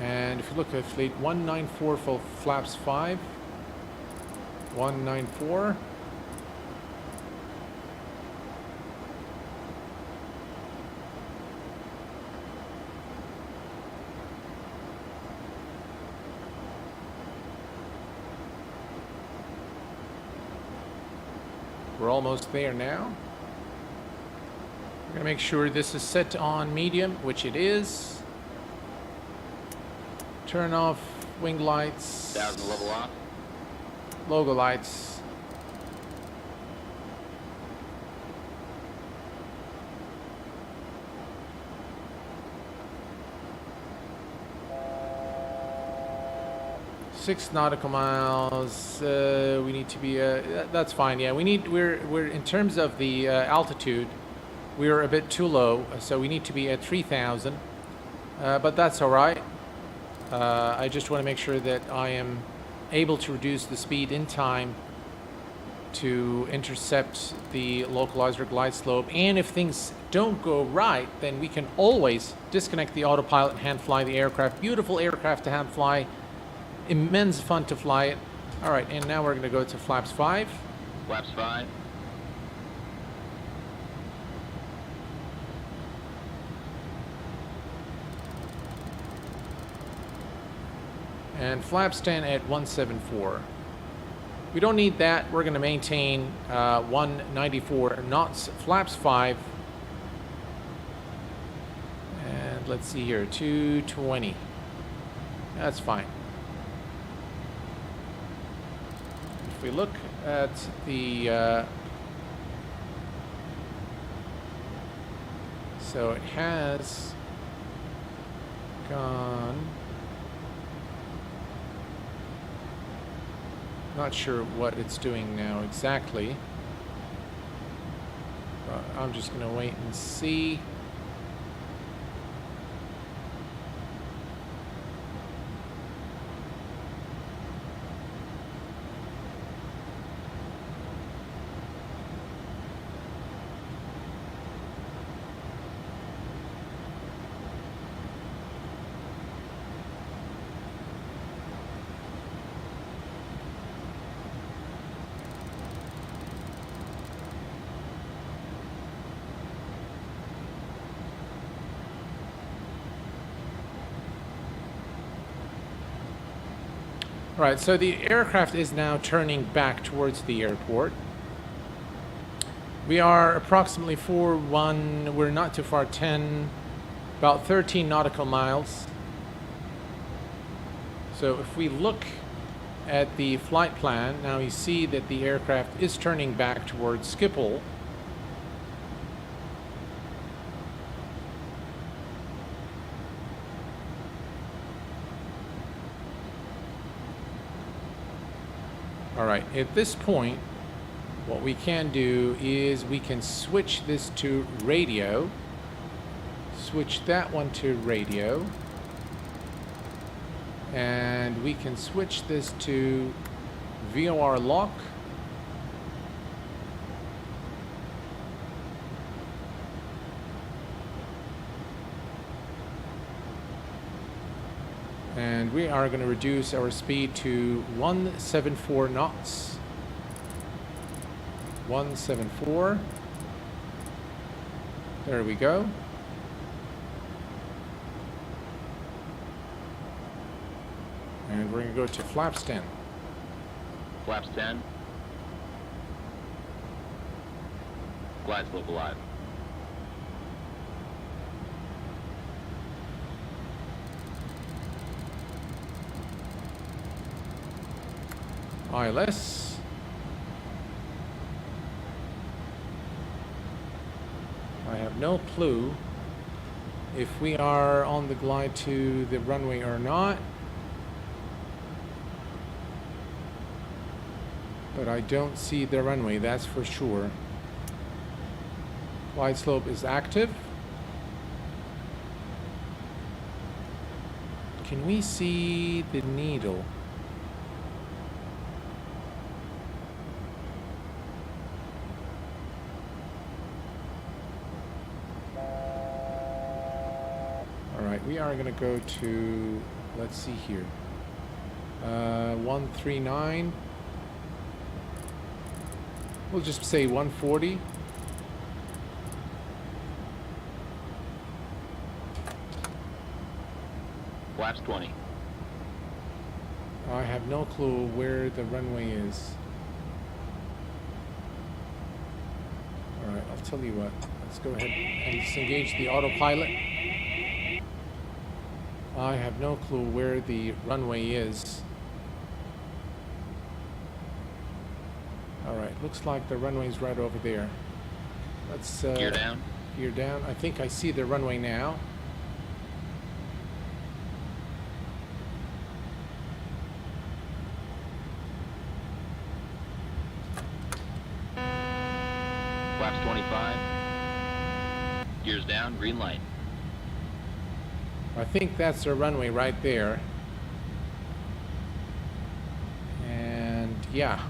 And if you look at fleet 194 for flaps 5. 194. We're almost there now. We're going to make sure this is set on medium, which it is. Turn off wing lights.
1000 level off.
Logo lights. Six nautical miles. We need to be. That's fine. Yeah, we need. We're in terms of the altitude, we're a bit too low, so we need to be at 3,000. But that's all right. I just want to make sure that I am able to reduce the speed in time to intercept the localizer glide slope. And if things don't go right, then we can always disconnect the autopilot and hand fly the aircraft. Beautiful aircraft to hand fly. Immense fun to fly it. All right, and now we're going to go to flaps 5.
Flaps 5.
And flaps 10 at 174. We don't need that. We're going to maintain 194 knots. Flaps 5. And let's see here, 220. That's fine. If we look at the so it has gone, not sure what it's doing now exactly, but I'm just going to wait and see. All right, so the aircraft is now turning back towards the airport. We are approximately we're not too far, about 13 nautical miles. So if we look at the flight plan, now you see that the aircraft is turning back towards Schiphol. All right, at this point, what we can do is we can switch this to radio, switch that one to radio, and we can switch this to VOR lock. And we are going to reduce our speed to 174 knots. 174. There we go. And we're going to go to flaps 10.
Flaps 10. Glide slope alive.
ILS. I have no clue if we are on the glide to the runway or not, but I don't see the runway, that's for sure. Glide slope is active. Can we see the needle? We are going to go to, let's see here, 139. We'll just say 140.
Flaps 20.
I have no clue where the runway is. All right, I'll tell you what. Let's go ahead and disengage the autopilot. I have no clue where the runway is. All right, looks like the runway's right over there. Let's
Gear down.
Gear down. I think I see the runway now.
Flaps 25. Gears down, green light.
I think that's the runway right there. And yeah.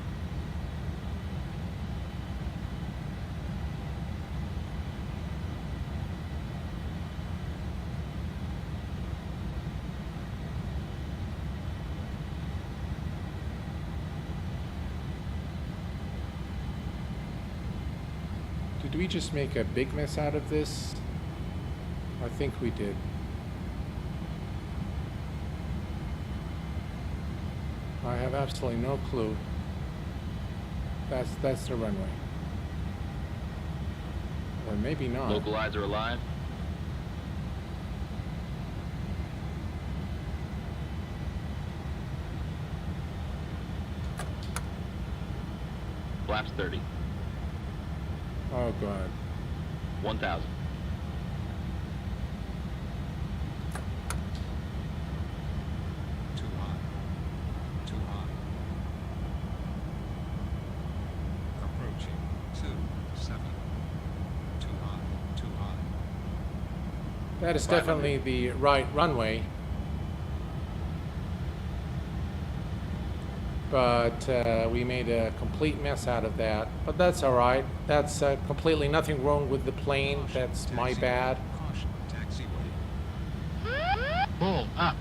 we just make a big mess out of this? I think we did. I have absolutely no clue. That's the runway. Or maybe not.
Localizer alive. Flaps 30.
Oh god.
1,000.
Too high. Too high. Approaching. 27. Too high. Too high.
That is
500.
definitely the right runway. But we made a complete mess out of that. But that's all right. That's completely nothing wrong with the plane. That's my bad.
Caution. Taxiway.
Pull up.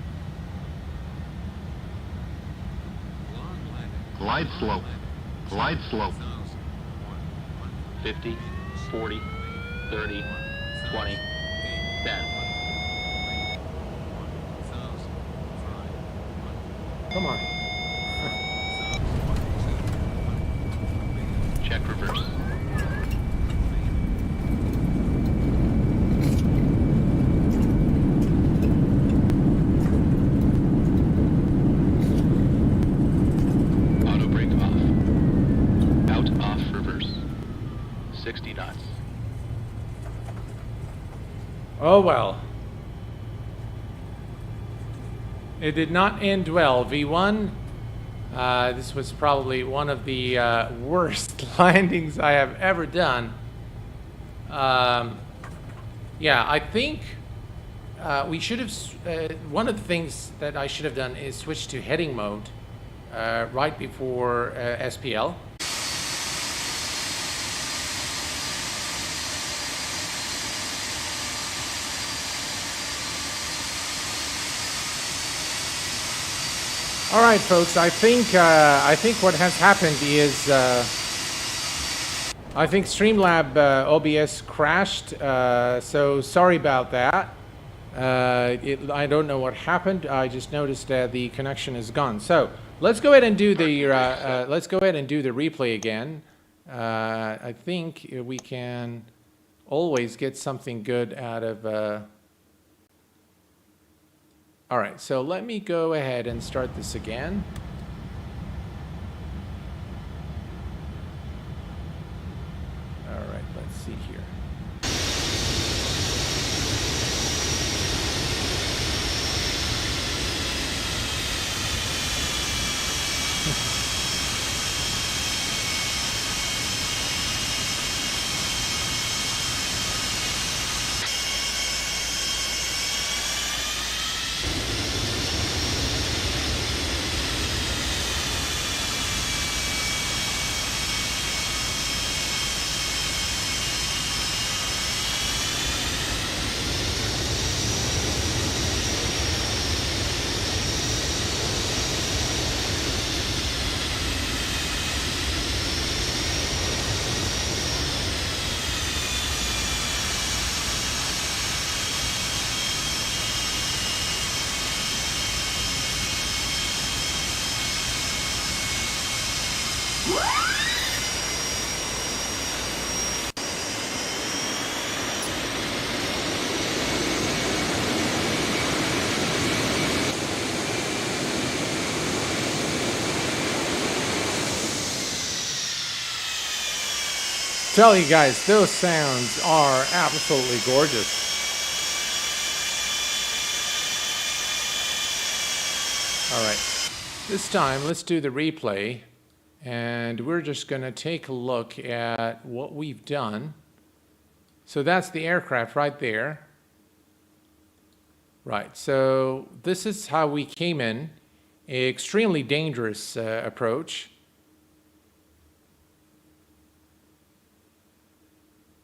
Long landing.
Glide slope. Glide slope.
50, 40, 30, 20, 10.
Come on.
Check reverse. Auto brake off. Out off reverse. 60 knots.
Oh well. It did not end well. V1. This was probably one of the worst landings I have ever done. Yeah, I think we should have. One of the things that I should have done is switch to heading mode right before SPL. All right, folks. I think what has happened is I think Streamlab OBS crashed. So sorry about that. I don't know what happened. I just noticed that the connection is gone. So let's go ahead and do the replay again. I think we can always get something good out of. All right, so let me go ahead and start this again. All right, let's see here. Tell you guys, those sounds are absolutely gorgeous. All right, this time let's do the replay, and we're just going to take a look at what we've done. So that's the aircraft right there. Right, so this is how we came in. Extremely dangerous approach.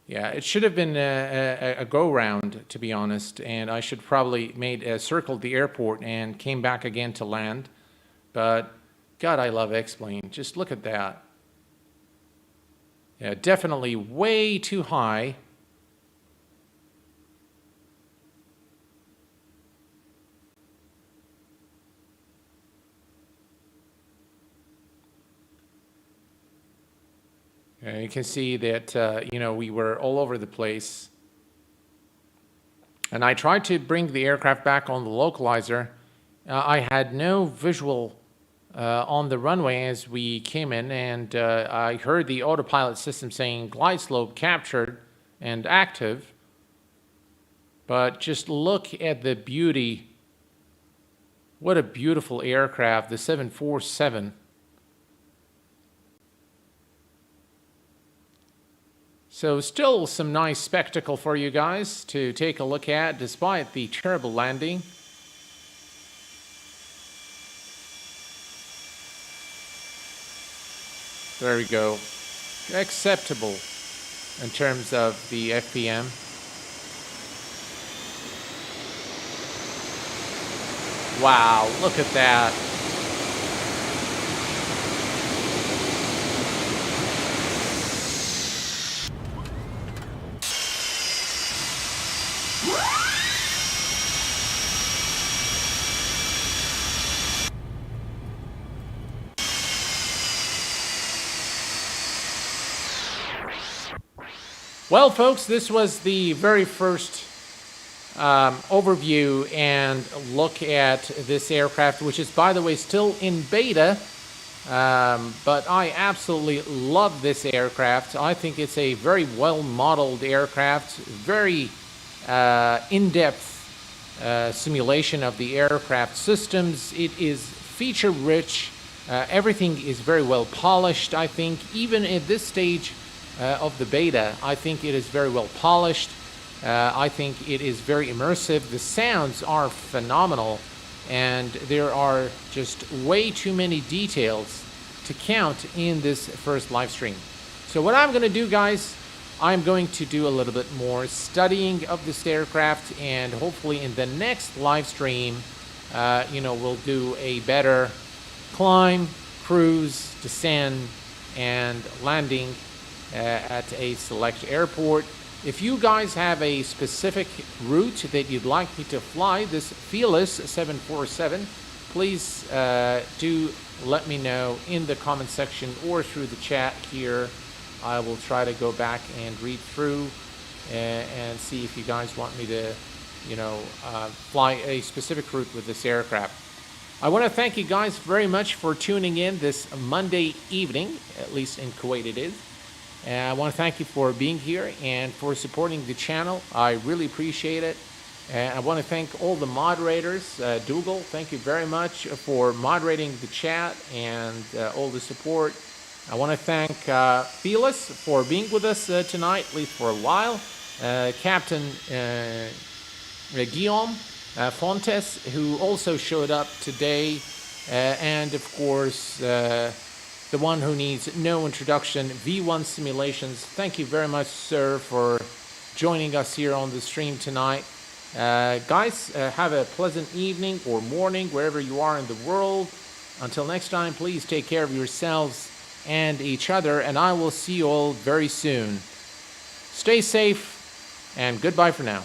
Yeah, it should have been a go-round, to be honest, and I should probably circled the airport and came back again to land. But, God, I love X-Plane. Just look at that. Yeah, definitely way too high. You can see that, you know, we were all over the place. And I tried to bring the aircraft back on the localizer. I had no visual on the runway as we came in, and I heard the autopilot system saying glide slope captured and active. But just look at the beauty. What a beautiful aircraft, the 747. So still some nice spectacle for you guys to take a look at despite the terrible landing. There we go. Acceptable in terms of the FPM. Wow, look at that. Well, folks, this was the very first overview and look at this aircraft, which is, by the way, still in beta. But I absolutely love this aircraft. I think it's a very well-modeled aircraft, very in-depth simulation of the aircraft systems. It is feature-rich. Everything is very well polished, I think. Even at this stage of the beta, I think it is very well polished. I think it is very immersive. The sounds are phenomenal, and there are just way too many details to count in this first live stream. So what I'm going to do, guys, I'm going to do a little bit more studying of this aircraft, and hopefully in the next live stream, you know, we'll do a better climb, cruise, descent, and landing at a select airport. If you guys have a specific route that you'd like me to fly, this Felis 747, please do let me know in the comment section or through the chat here. I will try to go back and read through and see if you guys want me to, you know, fly a specific route with this aircraft. I want to thank you guys very much for tuning in this Monday evening, at least in Kuwait it is. And I want to thank you for being here and for supporting the channel. I really appreciate it. And I want to thank all the moderators. Dougal, thank you very much for moderating the chat and all the support. I want to thank Felis for being with us tonight, at least for a while. Captain Guillaume Fontes, who also showed up today. And of course, the one who needs no introduction, V1 Simulations. Thank you very much, sir, for joining us here on the stream tonight. Guys, have a pleasant evening or morning wherever you are in the world. Until next time, please take care of yourselves and each other, and I will see you all very soon. Stay safe, and goodbye for now.